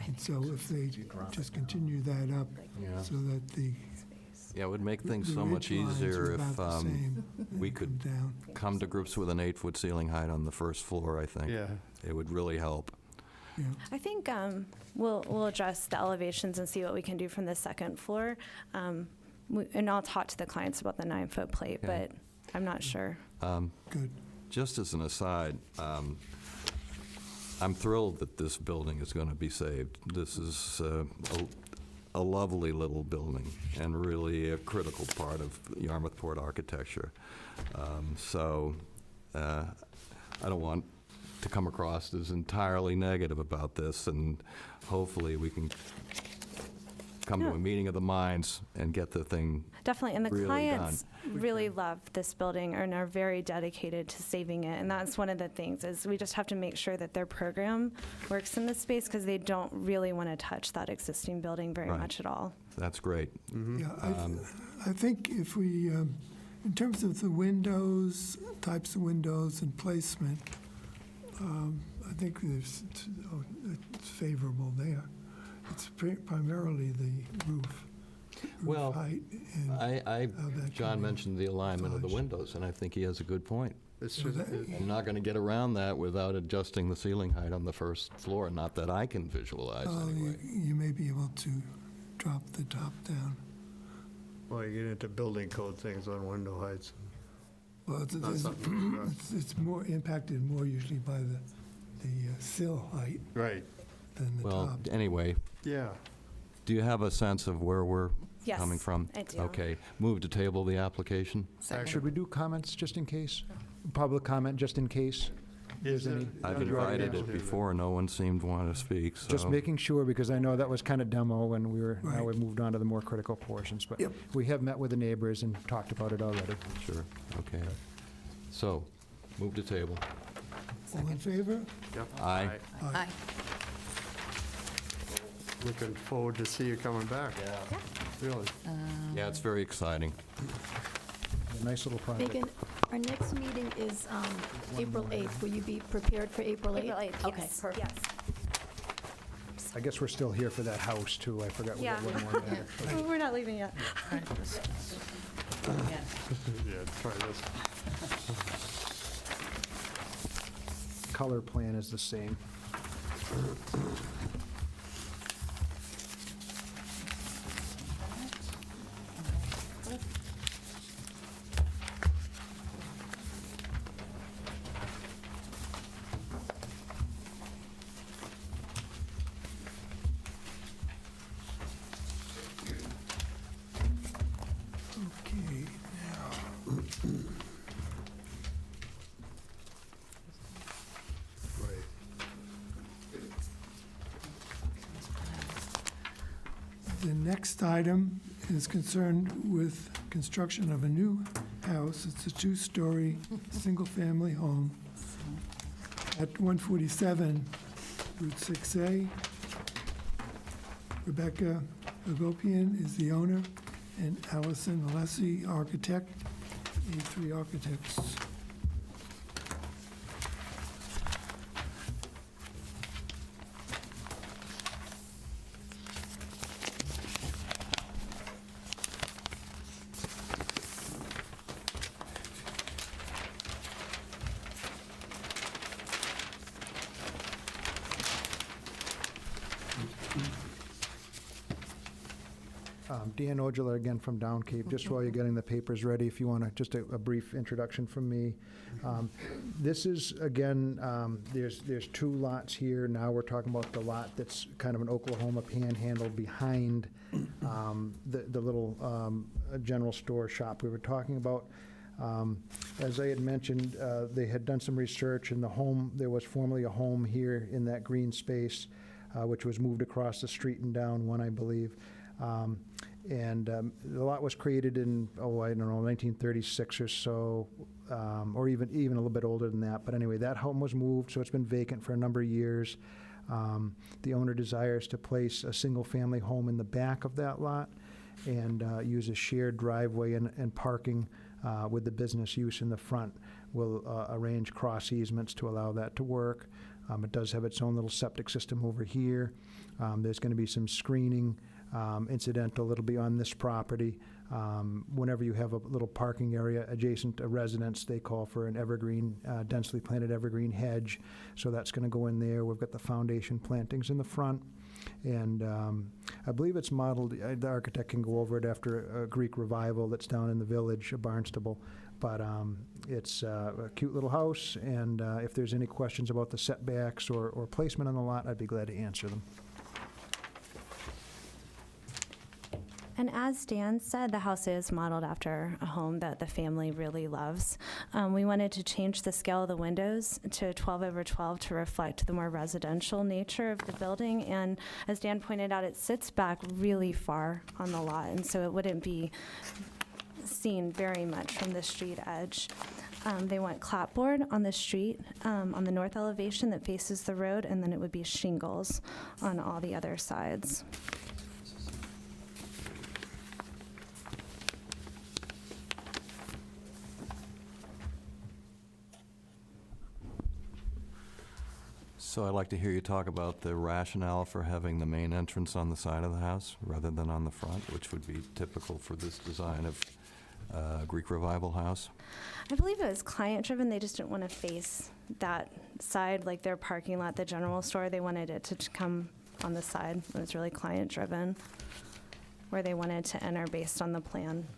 A: And so if they just continue that up
D: Yeah.
A: so that the
D: Yeah, it would make things
A: the
D: so much
A: ridge lines
D: easier
A: are
D: if
A: about the same,
D: we
A: and
D: could
A: come down.
D: come to grips with an 8-foot ceiling height on the first floor, I think.
C: Yeah.
D: It would really help.
A: Yeah.
H: I think we'll address the elevations and see what we can do from the second floor. And I'll talk to the clients about the 9-foot plate,
D: Okay.
H: but I'm not sure.
A: Good.
D: Just as an aside, I'm thrilled that this building is going to be saved. This is a lovely little building and really a critical part of Yarmouth Port architecture. So I don't want to come across as entirely negative about this, and hopefully we can come to
H: No.
D: a meeting of the minds and get the thing
H: Definitely, and the
D: really
H: clients really love this building and are very dedicated to saving it. And that's one of the things, is we just have to make sure that their program works in this space, because they don't really want to touch that existing building very
D: Right.
H: much at all.
D: That's great.
A: Yeah, I think if we, in terms of the windows, types of windows and placement, I think it's favorable there. It's primarily the roof
D: Well,
A: height and how that
D: John
A: can be
D: mentioned the alignment of the
A: massaged.
D: windows, and I think he has a good point.
C: It's
A: So
C: just,
A: that-
D: I'm not going to get around that without adjusting the ceiling height on the first floor, not that I can visualize anyway.
A: You may be able to drop the top down.
C: well, you get into building code things on window heights.
A: Well,
C: Not something to address.
A: it's more impacted more usually by the sill height
C: Right,
A: than the
D: Well,
A: top.
D: anyway,
C: yeah.
D: do you have a sense of where we're
H: Yes,
D: coming from?
H: I do.
D: Okay, move to table the application.
J: Should we do comments just in case? Public comment just in case?
C: Is there?
D: I've invited it before, no one seemed to want to speak, so.
J: Just making sure, because I know that was kind of demo when now
A: Right.
J: we've moved on to the more critical portions. But
A: Yep.
J: we have met with the neighbors and talked about it already.
D: Sure, okay. So, move to table.
A: All in favor?
D: Aye.
G: Aye.
C: Looking forward to see you coming back. Yeah. Really.
D: Yeah, it's very exciting.
J: A nice little project.
K: Megan, our next meeting is April 8th. Will you be prepared for April 8th?
H: April 8th,
K: Okay,
H: yes,
K: perfect.
H: yes.
J: I guess we're still here for that house, too. I forgot we
H: Yeah.
J: got one more there.
H: Oh, we're not leaving yet.
C: Yeah, try this.
J: Color plan is the same.
A: Okay, now,
C: Right.
A: next item is concerned with construction of a new house. It's a two-story, single-family home at 147 Route 6A. Rebecca Agopian is the owner, and Allison Alessi, architect, A3 Architects.
J: Dan Ojala again from Down Cape. Just while you're getting the papers ready, if you want to, just a brief introduction from me. This is, again, there's two lots here. Now we're talking about the lot that's kind of an Oklahoma panhandle behind the little general store shop we were talking about. As I had mentioned, they had done some research, and the home, there was formerly a home here in that green space, which was moved across the street and down one, I believe. And the lot was created in, I don't know, 1936 or so, or even a little bit older than that. But anyway, that home was moved, so it's been vacant for a number of years. The owner desires to place a single-family home in the back of that lot and use a shared driveway and parking with the business use in the front. We'll arrange cross easements to allow that to work. It does have its own little septic system over here. There's going to be some screening incidental that'll be on this property. Whenever you have a little parking area adjacent to residence, they call for an evergreen, densely planted evergreen hedge. So that's going to go in there. We've got the foundation plantings in the front. And I believe it's modeled, the architect can go over it after a Greek revival that's down in the village of Barnstable. But it's a cute little house, and if there's any questions about the setbacks or placement on the lot, I'd be glad to answer them.
H: And as Dan said, the house is modeled after a home that the family really loves. We wanted to change the scale of the windows to 12 over 12 to reflect the more residential nature of the building. And as Dan pointed out, it sits back really far on the lot, and so it wouldn't be seen very much from the street edge. They want clapboard on the street, on the north elevation that faces the road, and then it would be shingles on all the other sides.
D: So I'd like to hear you talk about the rationale for having the main entrance on the side of the house rather than on the front, which would be typical for this design of Greek Revival house.
H: I believe it was client-driven. They just didn't want to face that side, like their parking lot, the general store. They wanted it to come on the side. It was really client-driven, where they wanted to enter based on the plan.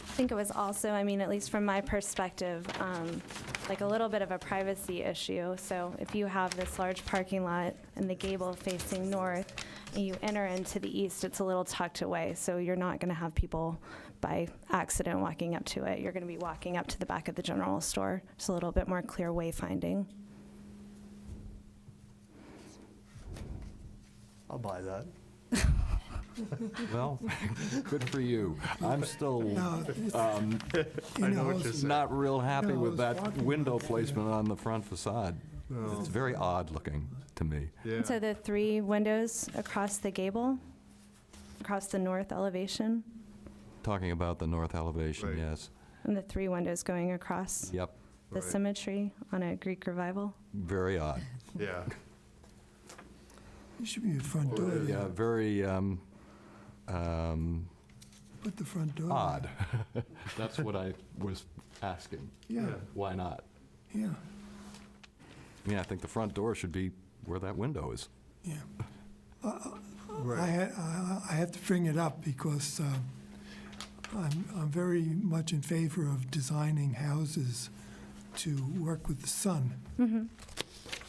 H: I think it was also, I mean, at least from my perspective, like a little bit of a privacy issue. So if you have this large parking lot and the gable facing north, and you enter into the east, it's a little tucked away. So you're not going to have people by accident walking up to it. You're going to be walking up to the back of the general store. Just a little bit more clear wayfinding.
C: I'll buy that.
D: Well, good for you. I'm still
A: No, it's-
C: I know what you're saying.
D: not real happy
A: No,
D: with
A: it's
D: that
A: walking
D: window
A: right there.
D: placement on the front facade. It's very odd looking to me.
C: Yeah.
H: And so the 3 windows across the gable, across the north elevation,
D: Talking about the north elevation,
C: Right.
D: yes.
H: and the 3 windows going across
D: Yep,
H: the
C: Right.
H: symmetry on a Greek Revival.
D: very odd.
C: Yeah.
A: It should be a front door.
D: Yeah,
A: there.
D: very
A: Put the front door.
D: odd. That's what I was asking.
A: Yeah,
D: Why not?
A: yeah,
D: I mean, I think the front door should be where that window is.
A: yeah.
C: Right.
A: I have to bring it up because I'm very much in favor of designing houses to work with the sun.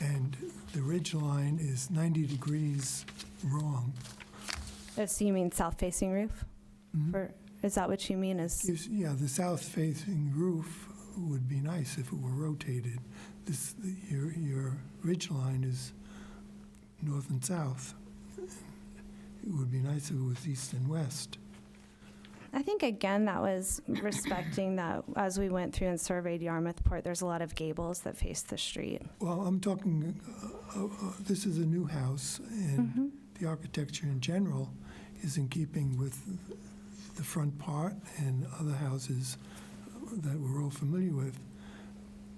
A: And the ridge line is 90 degrees wrong.
H: So you mean south-facing roof?
A: Mhm.
H: Or is that what you mean
A: Yeah, the south-facing roof would be nice if it were rotated. Your ridge line is north and south. It would be nice if it was east and west.
H: I think, again, that was respecting that as we went through and surveyed Yarmouthport, there's a lot of gables that face the street.
A: Well, I'm talking, this is a new house, and the architecture in general is in keeping with the front part and other houses that we're all familiar with.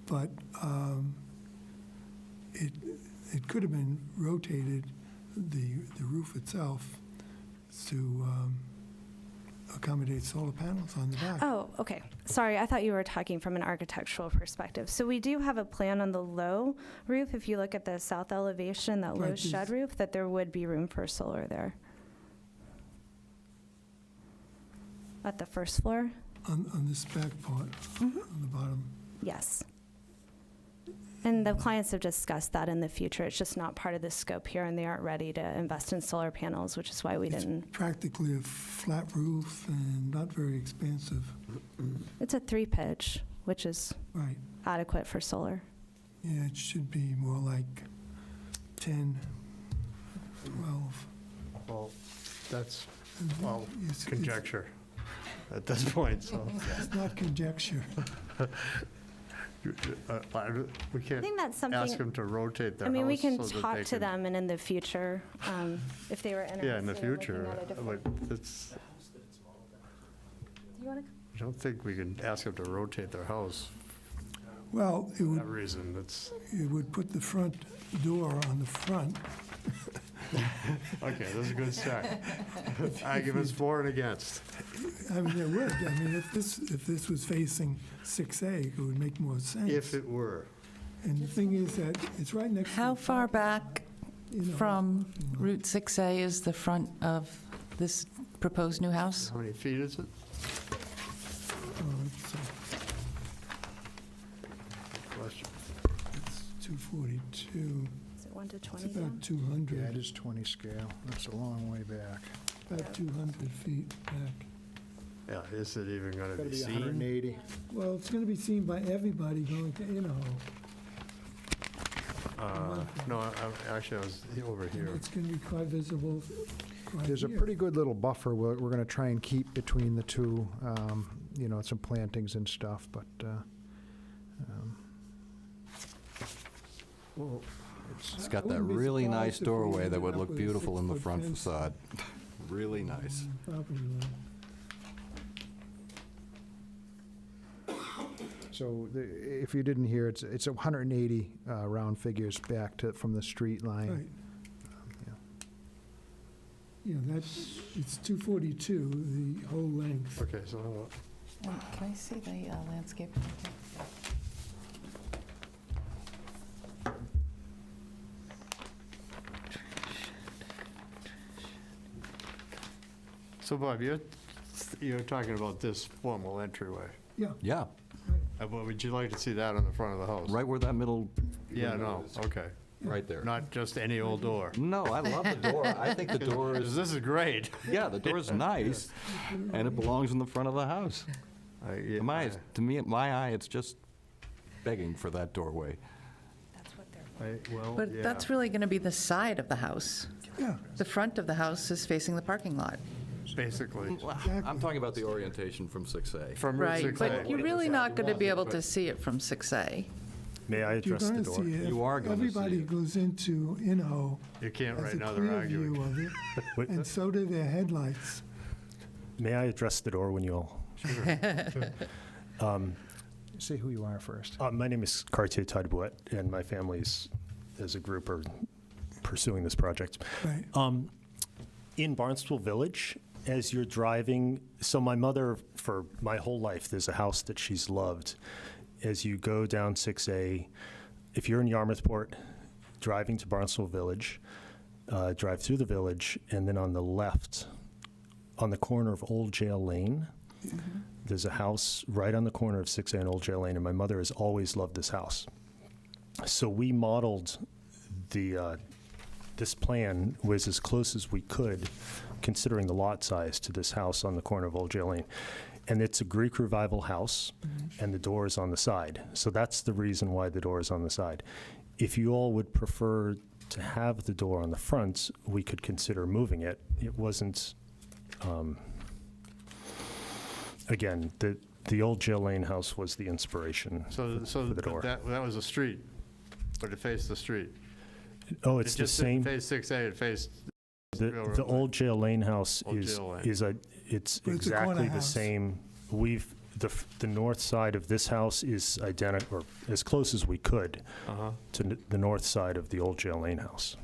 A: But it could have been rotated, the roof itself, to accommodate solar panels on the back.
H: Oh, okay. Sorry, I thought you were talking from an architectural perspective. So we do have a plan on the low roof, if you look at the south elevation, that low
A: Right,
H: shed roof, that there would be room for solar there. At the first floor?
A: On this back part, on the bottom.
H: Yes. And the clients have discussed that in the future. It's just not part of the scope here, and they aren't ready to invest in solar panels, which is why we
A: It's
H: didn't.
A: practically a flat roof and not very expansive.
H: It's a 3-pitch, which is
A: Right.
H: adequate for solar.
A: Yeah, it should be more like 10, 12.
C: Well, that's,
A: And
C: well,
A: it's-
C: conjecture at this point, so.
A: It's not conjecture.
C: We
H: I
C: can't
H: think that's something.
C: ask them to rotate their
H: I
C: house
H: mean, we can
C: so that
H: talk
C: they
H: to
C: can-
H: them, and in the future, if they were interested.
C: Yeah, in the
H: looking
C: future,
H: at a different-
C: but it's,
H: Do you wanna-
C: I don't think we can ask them to rotate their house
A: Well,
C: for that reason. It's,
A: it would put the front door on the front.
C: okay, that's a good start. Arguments for and against.
A: I mean, it would. I mean, if this was facing 6A, it would make more sense.
C: If it were.
A: And the thing is that it's right next to.
G: How
A: the
G: far
A: parking,
G: back
A: you know,
G: from
A: you know.
G: Route 6A is the front of this proposed new house?
C: How many feet is it?
A: Oh,
C: Question.
A: it's 242.
H: Is it 1 to
A: It's
H: 20
A: about
H: down?
A: 200.
J: Yeah, it is 20 scale. That's a long way back.
A: About 200 feet back.
C: Yeah, is it even going to
J: Gotta
C: be
J: be
C: seen?
J: 180.
A: Well, it's going to be seen by everybody going to Inaho.
C: No, actually, I was over
A: And
C: here.
A: it's going to be quite visible right
J: There's a
A: here.
J: pretty good little buffer we're going to try and keep between the two, you know, some plantings and stuff, but
C: Well,
D: It's
A: I
D: got that
A: wouldn't be
D: really
A: surprised
D: nice
A: if we
D: doorway that
A: ended
D: would
A: up
D: look
A: with a
D: beautiful in the
A: 6-foot
D: front
A: fence
D: facade. Really nice.
A: on the property line.
J: so if you didn't hear, it's 180 round figures back from the street line.
A: Right.
J: Yeah.
A: Yeah, that's, it's 242, the whole length.
C: okay, so
G: Can I see the landscape?
C: So Bob, you're talking about this formal entryway.
D: Yeah,
C: But would you like to see that on the front of the house?
D: right where that middle,
C: Yeah, no, okay.
D: right there.
C: Not just any old door.
D: No, I love the door. I think the door
C: 'Cause
D: is,
C: this is great.
D: yeah, the door is nice, and it belongs in the front of the house. To me, my eye, it's just begging for that doorway.
C: Well,
G: But
C: yeah.
G: that's really going to be the side of the house.
A: Yeah,
G: The front of the house is facing the parking lot.
C: Basically,
D: I'm talking about the orientation from 6A.
C: from Route
G: Right,
C: 6A.
G: but you're really not going to be able to see it from 6A.
E: May I
A: you're
E: address the
A: going to
E: door?
A: see it.
D: You are gonna see
A: Everybody
D: it.
A: goes into Inaho,
C: You can't
A: has
C: right
A: a
C: now, they're
A: clear
C: arguing.
A: view of it,
E: Wait,
A: and so do their headlights.
E: May I address the door when you all?
J: Say who you are first.
E: My name is Cartier Tadbouet, and my family's, as a group, are pursuing this project.
A: Right.
E: In Barnstable Village, as you're driving, so my mother, for my whole life, there's a house that she's loved. As you go down 6A, if you're in Yarmouthport, driving to Barnstable Village, drive through the village, and then on the left, on the corner of Old Jail Lane, there's a house right on the corner of 6A and Old Jail Lane, and my mother has always loved this house. So we modeled the this plan was as close as we could, considering the lot size, to this house on the corner of Old Jail Lane. And it's a Greek Revival house, and the door is on the side. So that's the reason why the door is on the side. If you all would prefer to have the door on the front, we could consider moving it. It wasn't, again, the Old Jail Lane house was the inspiration
C: So
E: for the door.
C: that was a street, but it faced the street.
E: Oh, it's
C: It
E: the
C: just didn't
E: same.
C: face 6A, it faced, Railroad
E: The
C: Lane.
E: Old Jail Lane house
C: Old
E: is,
C: Jail Lane.
E: it's
A: But it's a corner
E: exactly the
A: house.
E: same. The north side of this house is identical, or as close as we could, to the north side of the Old Jail Lane house.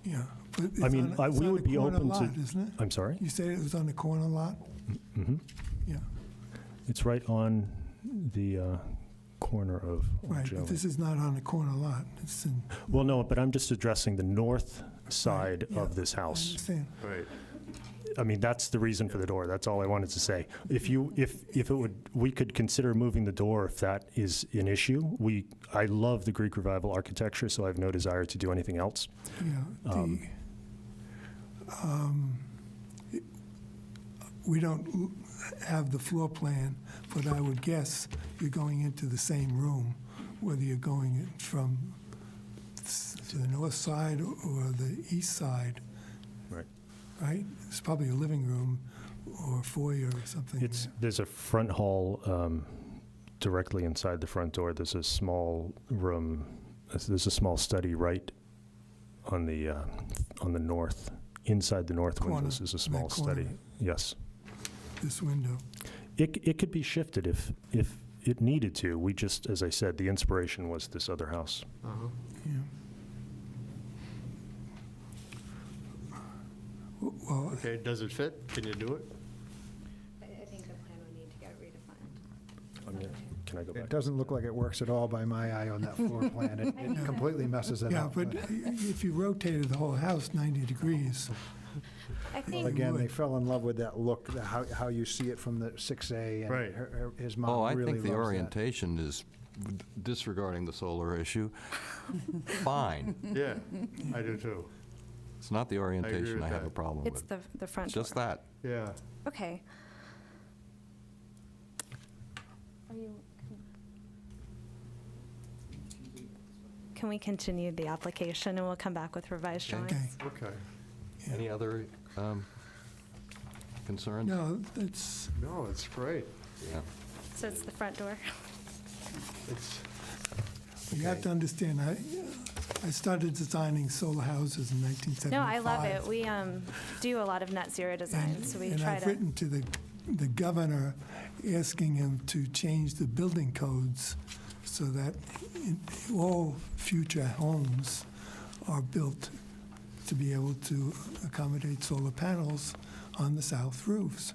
A: Yeah. But
E: I
A: it's
E: mean,
A: on- it's
E: we
A: on
E: would
A: a
E: be
A: corner
E: open to.
A: lot, isn't it?
E: I'm sorry?
A: You said it was on the corner lot?
E: Mm-hmm.
A: Yeah,
E: It's right on the corner of Old
A: right,
E: Jail
A: but
E: Lane.
A: this is not on the corner lot. It's in,
E: Well, no, but I'm just addressing the north side
A: yeah,
E: of this
A: I
E: house.
A: understand.
C: right.
E: I mean, that's the reason for the door. That's all I wanted to say. If we could consider moving the door if that is an issue. I love the Greek Revival architecture, so I have no desire to do anything else.
A: Yeah, we don't have the floor plan, but I would guess you're going into the same room, whether you're going in from to the north side or the east side.
E: Right.
A: Right? It's probably a living room or a foyer or something.
E: There's a front hall directly inside the front door. There's a small room. There's a small study right on the north. Inside the north
A: Corner,
E: windows is a
A: that
E: small
A: corner.
E: study. Yes.
A: This window.
E: It could be shifted if it needed to. We just, as I said, the inspiration was this other house.
A: Yeah. Well,
C: Okay, does it fit? Can you do it?
H: I think the plan would need to get redefined.
E: Can I go back?
J: It doesn't look like it works at all by my eye on that floor plan. It completely messes it
A: yeah,
J: up.
A: but if you rotated the whole house 90 degrees,
H: I
J: Well,
H: think,
J: again, they fell in love with that look, how you see it from the 6A, and
C: Right.
J: his
D: Oh,
J: mom
D: I
J: really
D: think the
J: loves that.
D: orientation is, disregarding the solar issue, fine.
C: Yeah, I do too.
D: It's not the orientation
C: with
D: I have
C: that.
D: a problem
H: it's
D: with.
H: the front
D: It's
H: door.
D: just that.
C: Yeah.
H: Okay. Are you, can we continue the application and we'll come back with revised
D: Okay.
H: drawings?
C: Okay.
D: Any other concerns?
A: no, that's,
C: No, it's great.
D: Yeah.
H: So it's the front door?
C: It's,
A: you have to understand, I started designing solar houses in 1975.
H: No, I love it. We do a lot of net zero design, so we
A: And
H: try
A: I've
H: to.
A: written to the governor asking him to change the building codes so that all future homes are built to be able to accommodate solar panels on the south roofs.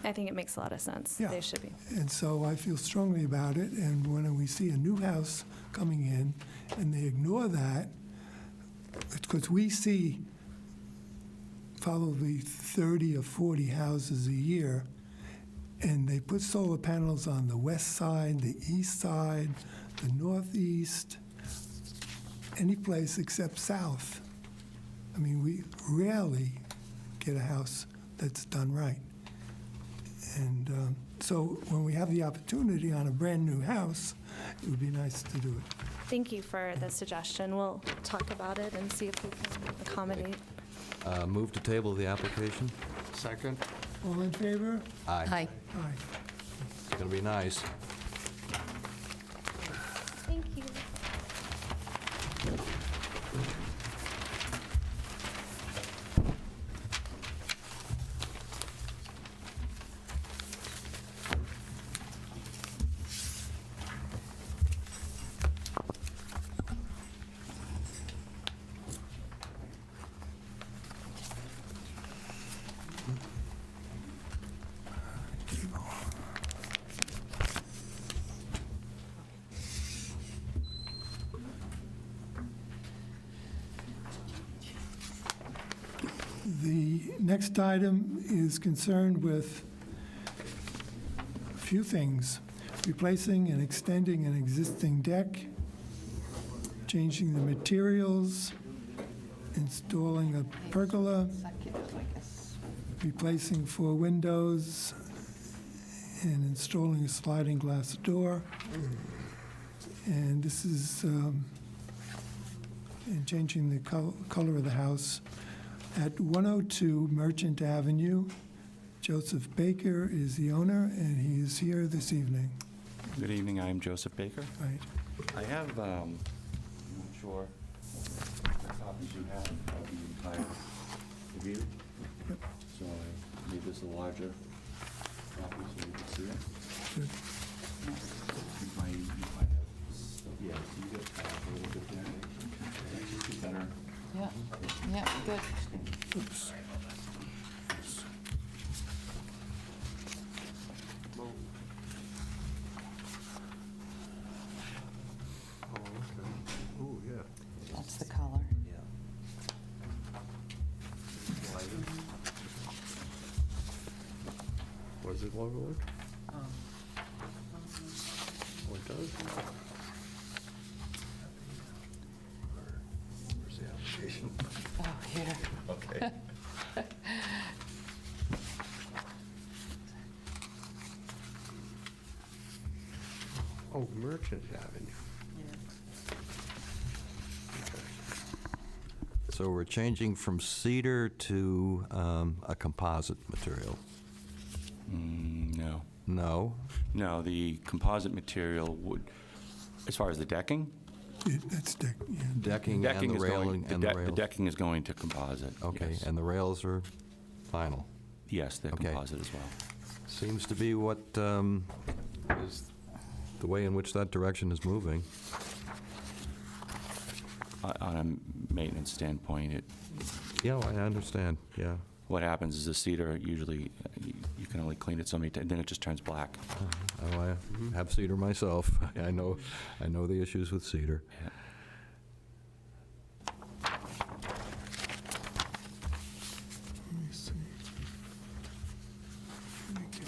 H: I think it makes a lot of sense.
A: Yeah.
H: They should be.
A: And so I feel strongly about it, and when we see a new house coming in and they ignore that, because we see probably 30 or 40 houses a year, and they put solar panels on the west side, the east side, the northeast, any place except south. I mean, we rarely get a house that's done right. And so when we have the opportunity on a brand-new house, it would be nice to do it.
H: Thank you for the suggestion. We'll talk about it and see if we can accommodate.
D: Move to table the application?
C: second?
A: All in favor?
D: Aye.
G: Hi.
A: Aye.
D: It's going to be nice.
H: Thank you.
A: The next item is concerned with a few things: replacing and extending an existing deck, changing the materials, installing a pergola,
I: Executive, I guess.
A: replacing 4 windows, and installing a sliding glass door. And this is, and changing the color of the house. At 102 Merchant Avenue, Joseph Baker is the owner, and he is here this evening.
L: Good evening, I'm Joseph Baker.
A: Right.
L: I have, I'm not sure what copies you have of the entire review.
A: Yep.
L: So I made this a larger copy so you can see it.
A: Good.
L: You might have, yeah, so you get a little bit there. That's just be better.
I: Yeah, yeah, good.
A: Oops.
C: Oh, okay. Oh, yeah.
I: That's the color.
C: What does it logo look?
I: Oh.
C: Oh, it does?
D: Where's the application?
I: Oh, here.
D: Okay.
C: Oh, Merchant Avenue.
D: So we're changing from cedar to a composite material?
L: No.
D: No?
L: No, the composite material would, as far as the decking?
A: That's deck, yeah.
D: Decking and the
L: is
D: railing
L: going,
D: and the
L: the
D: rails?
L: decking is going to composite.
D: Okay,
L: yes.
D: and the rails are vinyl?
L: Yes, they're
D: Okay.
L: composite as well.
D: Seems to be what is the way in which that direction is moving.
L: On a maintenance standpoint,
D: Yeah, I understand, yeah.
L: what happens is the cedar, usually, you can only clean it so many times, then it just turns black.
D: Oh, I have cedar myself. I know the issues with cedar.
L: Yeah.
A: Let me see. Thank you.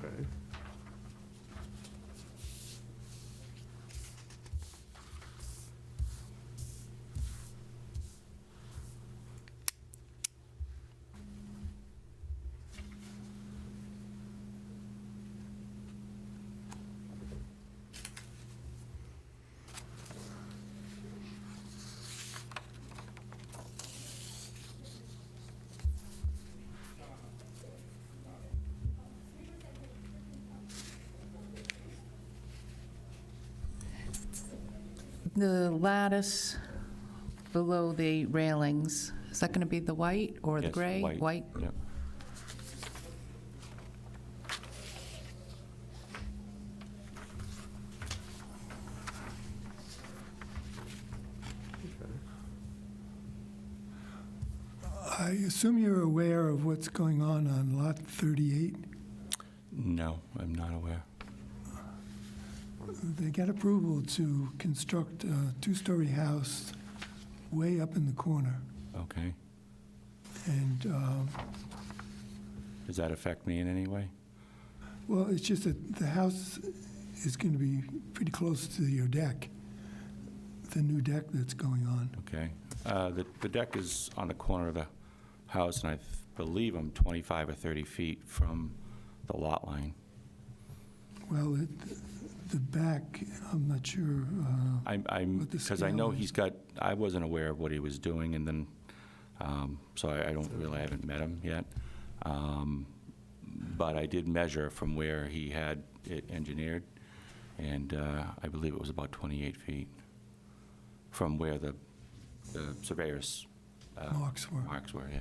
C: Okay.
G: The lattice below the railings, is that going to be the white or the
L: Yes,
G: gray?
L: White. Yep.
A: I assume you're aware of what's going on Lot 38?
L: No, I'm not aware.
A: They got approval to construct a 2-story house way up in the corner.
L: Okay.
A: And,
L: Does that affect me in any way?
A: well, it's just that the house is going to be pretty close to your deck, the new deck that's going on.
L: Okay. The deck is on the corner of the house, and I believe I'm 25 or 30 feet from the lot line.
A: Well, the back, I'm not sure.
L: I'm,
A: What the
L: because I know
A: scale is.
L: he's got, I wasn't aware of what he was doing, and then, so I don't really, I haven't met him yet. But I did measure from where he had it engineered, and I believe it was about 28 feet from where the surveyor's
A: Marks were.
L: marks were, yeah.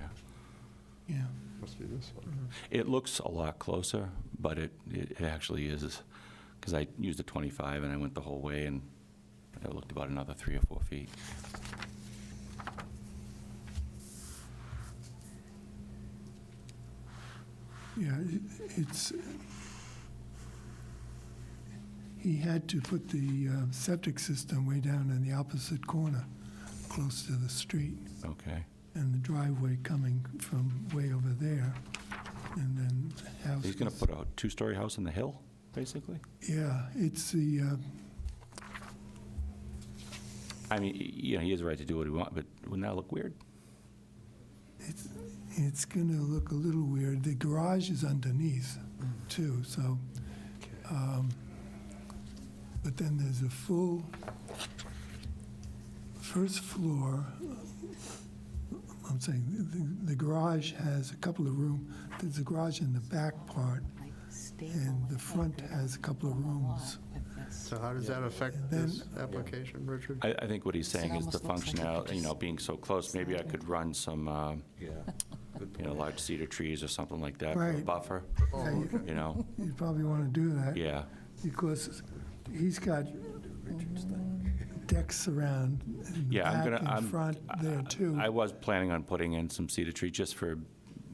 A: Yeah.
C: Must be this one.
L: It looks a lot closer, but it actually is, because I used a 25 and I went the whole way, and I looked about another 3 or 4 feet.
A: Yeah, it's, he had to put the septic system way down in the opposite corner, close to the street,
L: Okay.
A: and the driveway coming from way over there, and then the house.
L: He's going to
A: was-
L: put a 2-story house on the hill, basically?
A: Yeah, it's the,
L: I mean, you know, he has a right to do what he wants, but wouldn't that look weird?
A: It's going to look a little weird. The garage is underneath, too, so, but then there's a full first floor. I'm saying the garage has a couple of rooms. There's a garage in the back part, and the front has a couple of rooms.
C: So how does that affect
A: Then-
C: this application, Richard?
L: I think what he's saying is the
I: almost looks like it
L: functionality,
I: could
L: you know,
I: just
L: being so close, maybe I could run some,
D: Yeah.
L: you know, large cedar trees or something like that for a
A: Right.
L: buffer,
A: Yeah,
L: you know?
A: you probably want to do that.
L: Yeah,
A: Because he's got decks around in the
L: Yeah,
A: back and front there, too.
L: I was planning on putting in some cedar tree just for,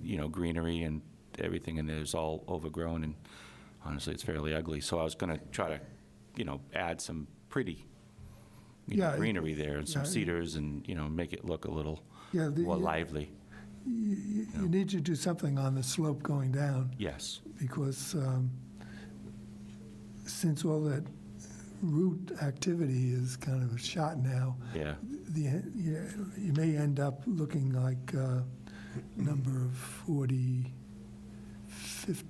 L: you know, greenery and everything, and it's all overgrown, and honestly, it's fairly ugly. So I was going to try to, you know, add some pretty, you know,
A: Yeah,
L: greenery there, and some
A: yeah.
L: cedars, and, you know, make it look a little
A: Yeah,
L: more lively.
A: You need to do something on the slope going down,
L: Yes,
A: because since all that root activity is kind of shot now,
L: yeah,
A: you may end up looking like number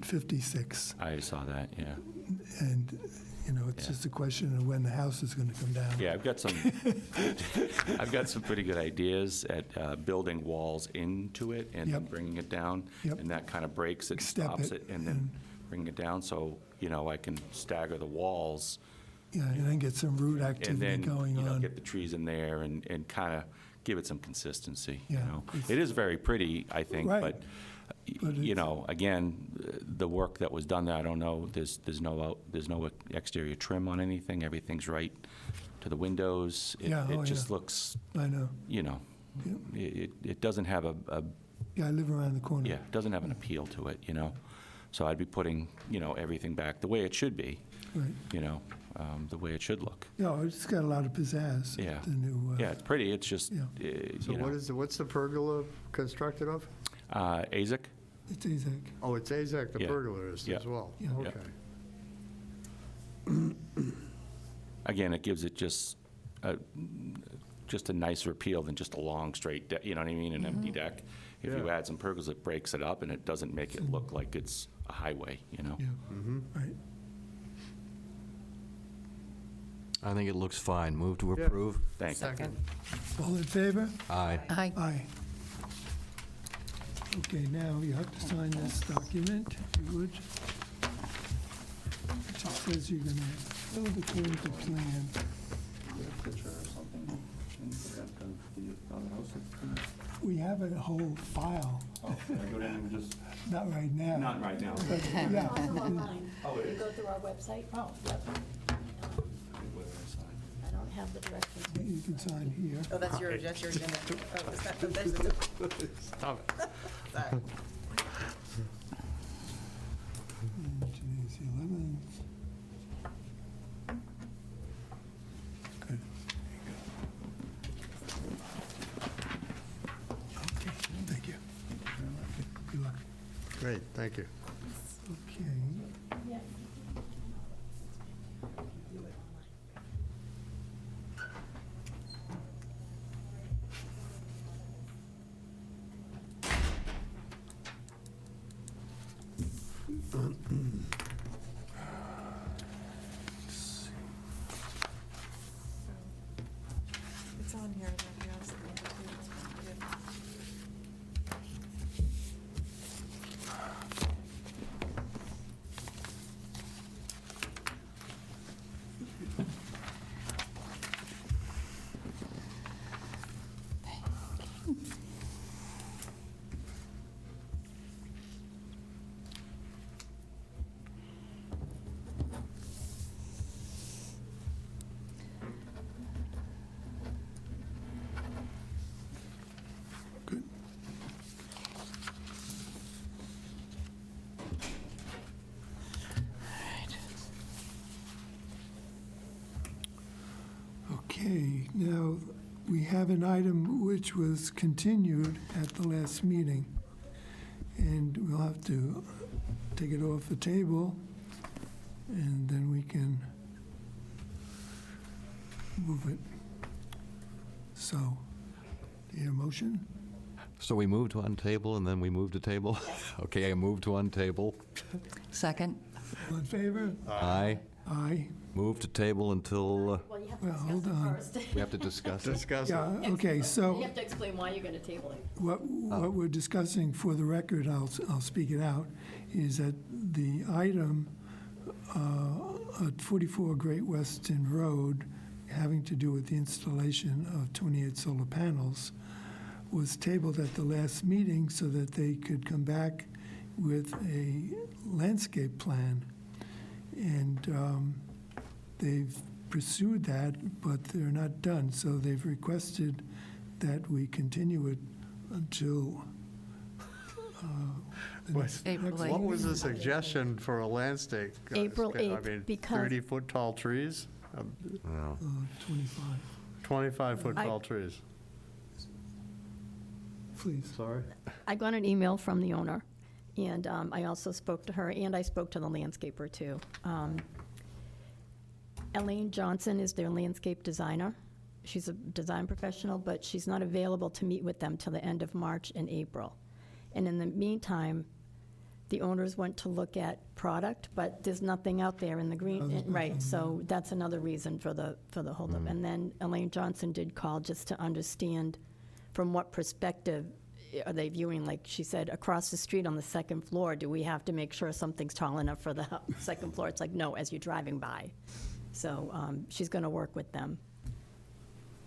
A: 56.
L: I saw that, yeah.
A: And, you know, it's
L: Yeah.
A: just a question of when the house is going to come down.
L: Yeah, I've got some pretty good ideas at building walls into it and then
A: Yep.
L: bringing it down.
A: Yep.
L: And that kind of breaks it,
A: Step
L: stops
A: it,
L: it, and then bring it down, so, you know, I can stagger the walls.
A: Yeah, and then get some root
L: And
A: activity
L: then,
A: going
L: you know,
A: on.
L: get the trees in there and kind of give it some consistency, you
A: Yeah,
L: know?
A: it's-
L: It is very pretty, I think,
A: Right.
L: but,
A: But
L: you
A: it's-
L: know, again, the work that was done there, I don't know, there's no exterior trim on anything, everything's right to the windows.
A: Yeah, oh,
L: It just
A: yeah.
L: looks,
A: I know.
L: you know, it doesn't have a,
A: Yeah, I live around the corner.
L: yeah, it doesn't have an appeal to it, you know? So I'd be putting, you know, everything back the way it should be,
A: Right.
L: you know, the way it should look.
A: Yeah, it's got a lot of pizzazz.
L: Yeah.
A: The new.
L: Yeah, it's pretty, it's just,
A: Yeah.
C: So
L: you know.
C: what's the pergola constructed of?
L: AZAC?
A: It's AZAC.
C: Oh, it's AZAC, the
L: Yeah.
C: pergola is
L: Yeah.
C: as well?
A: Yeah.
C: Okay.
L: Again, it gives it just a nicer appeal than just a long, straight deck, you know what I mean, an empty deck. If you
C: Yeah.
L: add some pergolas, it breaks it up, and it doesn't make it look like it's a highway, you know?
A: Yeah,
C: Mm-hmm.
A: right.
D: I think it looks fine. Move to
C: Yeah.
D: approve?
L: Thank you.
I: Second.
A: All in favor?
D: Aye.
G: Aye.
A: Aye. Okay, now you have to sign this document, if you would. It just says you're going to build according to plan. We have a whole file. Not right now.
L: Not right now.
A: But, yeah,
K: Online. You go through our website? Oh, yep. I don't have the direct.
A: you can sign here.
I: Oh, that's your agenda. Oh, is that, there's the,
C: Stop it.
I: sorry.
A: And today's the 11th. Good. Okay, thank you. Good luck.
C: Great, thank you.
A: Okay.
I: It's on here.
A: Good. Okay, now, we have an item which was continued at the last meeting, and we'll have to take it off the table, and then we can move it. So, do you hear a motion?
D: So we moved one table and then we moved a table? Okay, I moved one table.
G: Second?
A: All in favor?
D: Aye.
A: Aye.
D: Move to table until,
K: Well, you have to
A: Well,
K: discuss
A: hold
K: it
A: on.
K: first.
D: we have to discuss it.
C: Discuss it.
A: Yeah, okay, so
K: You have to explain why you're gonna table it.
A: what we're discussing, for the record, I'll speak it out, is that the item at 44 Great Western Road, having to do with the installation of 28 solar panels, was tabled at the last meeting so that they could come back with a landscape plan. And they've pursued that, but they're not done. So they've requested that we continue it until the next
G: April
A: next
G: 8th.
C: What was the suggestion for a landscape?
K: April
C: I
K: 8th,
C: mean,
K: because-
C: 30-foot tall trees?
D: No.
A: 25.
C: 25-foot
K: I-
C: tall trees?
A: Please.
C: Sorry?
K: I got an email from the owner, and I also spoke to her, and I spoke to the landscaper, too. Elaine Johnson is their landscape designer. She's a design professional, but she's not available to meet with them till the end of March and April. And in the meantime, the owners went to look at product, but there's nothing out there in the green,
A: there's
K: right,
A: nothing,
K: so that's another reason for the holdup. And then Elaine Johnson did call just to understand from what perspective are they viewing, like she said, across the street on the second floor, do we have to make sure something's tall enough for the second floor? It's like, no, as you're driving by. So she's going to work with them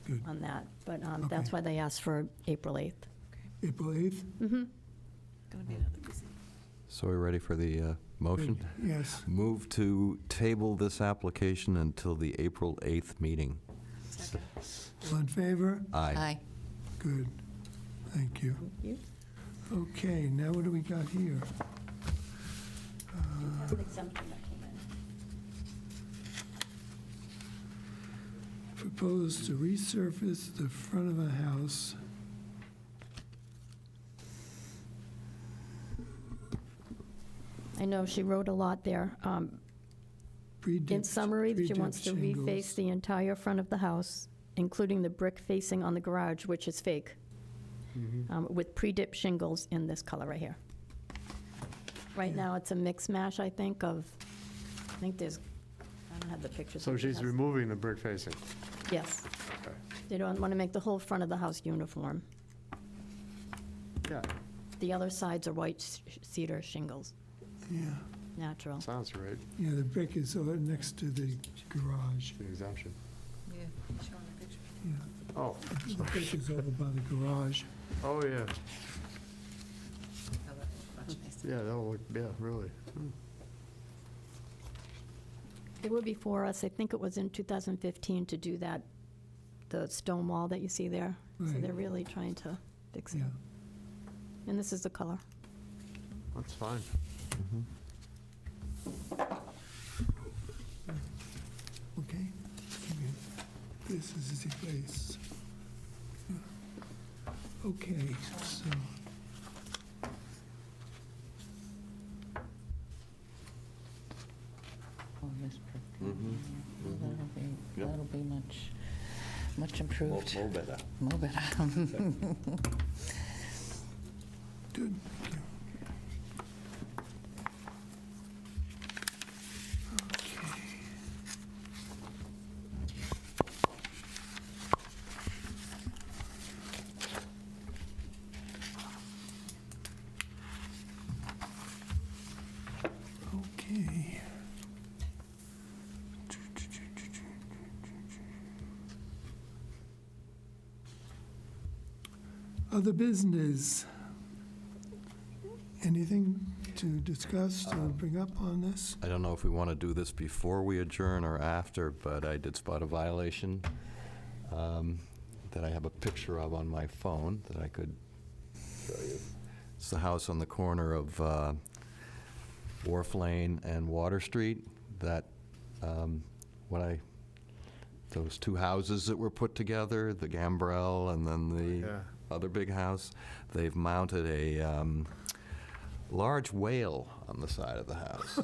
A: Good.
K: on that. But that's why they asked for April 8th.
A: April 8th?
D: So we're ready for the motion?
A: Yes.
D: Move to table this application until the April 8th meeting.
A: All in favor?
D: Aye.
G: Aye.
A: Good. Thank you.
K: Thank you.
A: Okay, now what do we got here?
K: That's an exemption that came in.
A: Proposed to resurface the front of a house.
K: I know she wrote a lot there. In summary, she wants to reface the entire front of the house, including the brick facing on the garage, which is fake, with pre-dip shingles in this color right here. Right now, it's a mix mash, I think, I think there's, I don't have the pictures.
C: So she's removing the brick facing?
K: Yes.
C: Okay.
K: They don't want to make the whole front of the house uniform.
C: Yeah,
K: The other sides are white cedar shingles,
A: Yeah,
K: natural.
C: sounds right,
A: yeah, the brick is next to the garage.
C: the exemption.
G: Yeah, showing the picture.
A: Yeah,
C: Oh,
A: the brick is over by the garage.
C: oh, yeah, yeah, that'll look, yeah, really.
K: They were before us, I think it was in 2015, to do that, the stone wall that you see there. So
A: Right.
K: they're really trying to fix it.
A: Yeah.
K: And this is the color.
C: That's fine.
A: Okay? This is the place. Okay, so.
I: Oh, this brick. That'll be much improved.
D: More better.
I: More better.
A: Good, thank you. Okay. Okay. Other business. Anything to discuss or bring up on this?
D: I don't know if we want to do this before we adjourn or after, but I did spot a violation that I have a picture of on my phone that I could show you. It's the house on the corner of Wharf Lane and Water Street. That, those two houses that were put together, the Gambrel and then the
C: Yeah.
D: other big house, they've mounted a large whale on the side of the house.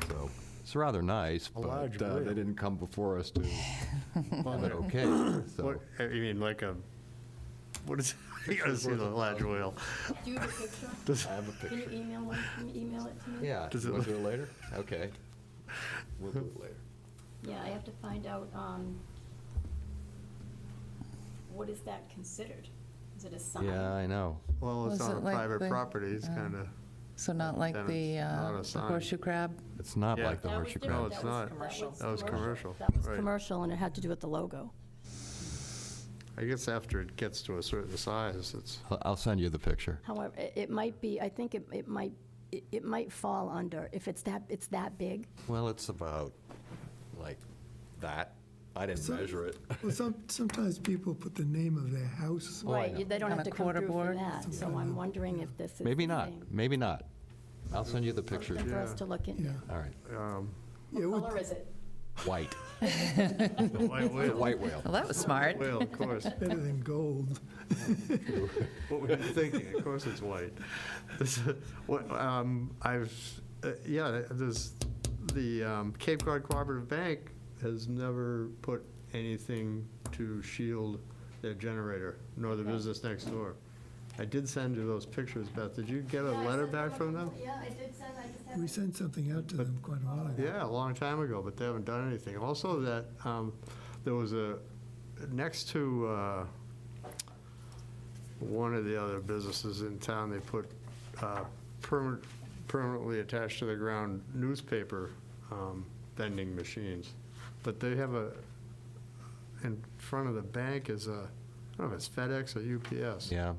D: So It's rather nice,
C: A large
D: but
C: wheel.
D: they didn't come before us to have it okay, so.
C: What, you mean like a, what is, you gotta see the large wheel.
K: Do you have a picture?
C: Does-
D: I have a
K: Can you
D: picture.
K: email one, can you email it to me?
D: Yeah,
C: Does
D: you
C: it
D: want to
C: look-
D: do it later? Okay. We'll do it later.
K: Yeah, I have to find out, what is that considered? Is it a sign?
D: Yeah, I know.
C: Well, it's
G: Was
C: on
G: it
C: a
G: like
C: private
G: the-
C: property, it's kinda,
G: So not like
C: Then
G: the
C: it's not a sign.
G: horseshoe crab?
D: It's not
C: Yeah.
D: like the
K: That was
D: horseshoe
K: different.
C: No,
D: crab.
C: it's
K: That was-
C: not.
K: Commercial.
C: That was commercial,
K: That was
C: right.
K: commercial, and it had to do with the logo.
C: I guess after it gets to a certain size, it's,
D: I'll send you the picture.
K: However, it might be, I think it might fall under, if it's that big.
D: Well, it's about like that. I didn't
A: So-
D: measure it.
A: Well, sometimes people put the name of their house.
D: Oh, I
K: Right,
D: know.
K: they don't
G: On
K: have
G: a
K: to come through for
G: quarter board?
K: that, so I'm wondering if this is.
D: Maybe
K: the
D: not,
K: same.
D: maybe not. I'll send you the picture.
K: Something for us
C: Yeah.
K: to look into.
A: Yeah.
D: All right.
A: Yeah,
K: What
A: what-
K: color is it?
D: White.
C: the white
D: It's a
C: whale.
D: white whale.
G: Well, that was smart.
C: Whale, of course.
A: better than gold.
C: What were you thinking? Of course it's white. This, what, there's, the Cape Cod Cooperative Bank has never put anything to shield their generator, nor the
K: Okay.
C: business next door. I did send you those pictures, Beth. Did you get a letter back from them?
K: Yeah, I did send, I just
A: We sent something out to them quite a while ago.
C: Yeah, a long time ago, but they haven't done anything. Also, that, there was a, next to one of the other businesses in town, they put permanently attached to the ground newspaper vending machines. But they have in front of the bank is a, I don't know if it's FedEx or UPS.
D: Yeah,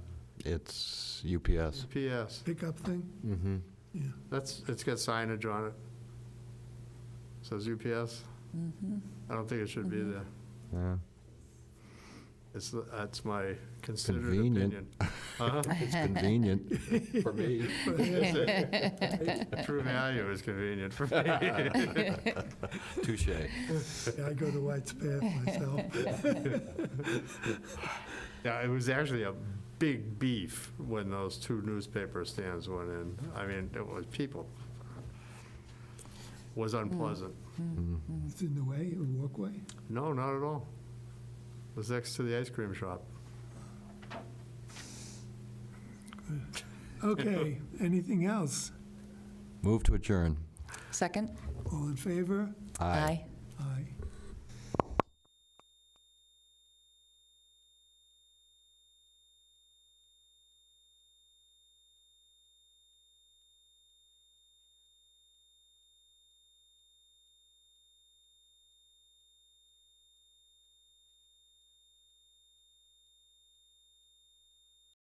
D: it's UPS.
C: UPS.
A: Pickup thing?
D: Mm-hmm.
A: Yeah.
C: It's got signage on it. Says UPS. I don't think it should be there.
D: Yeah.
C: That's my considered
D: Convenient.
C: opinion. Huh?
D: It's convenient for me.
C: True Value is convenient for me.
D: Touche.
A: Yeah, I go to White's Path myself.
C: Yeah, it was actually a big beef when those two newspaper stands went in. I mean, it was people. Was unpleasant.
A: It's in the way, a walkway?
C: No, not at all. It was next to the ice cream shop.
A: Okay, anything else?
D: Move to adjourn.
G: Second?
A: All in favor?
D: Aye.
A: Aye.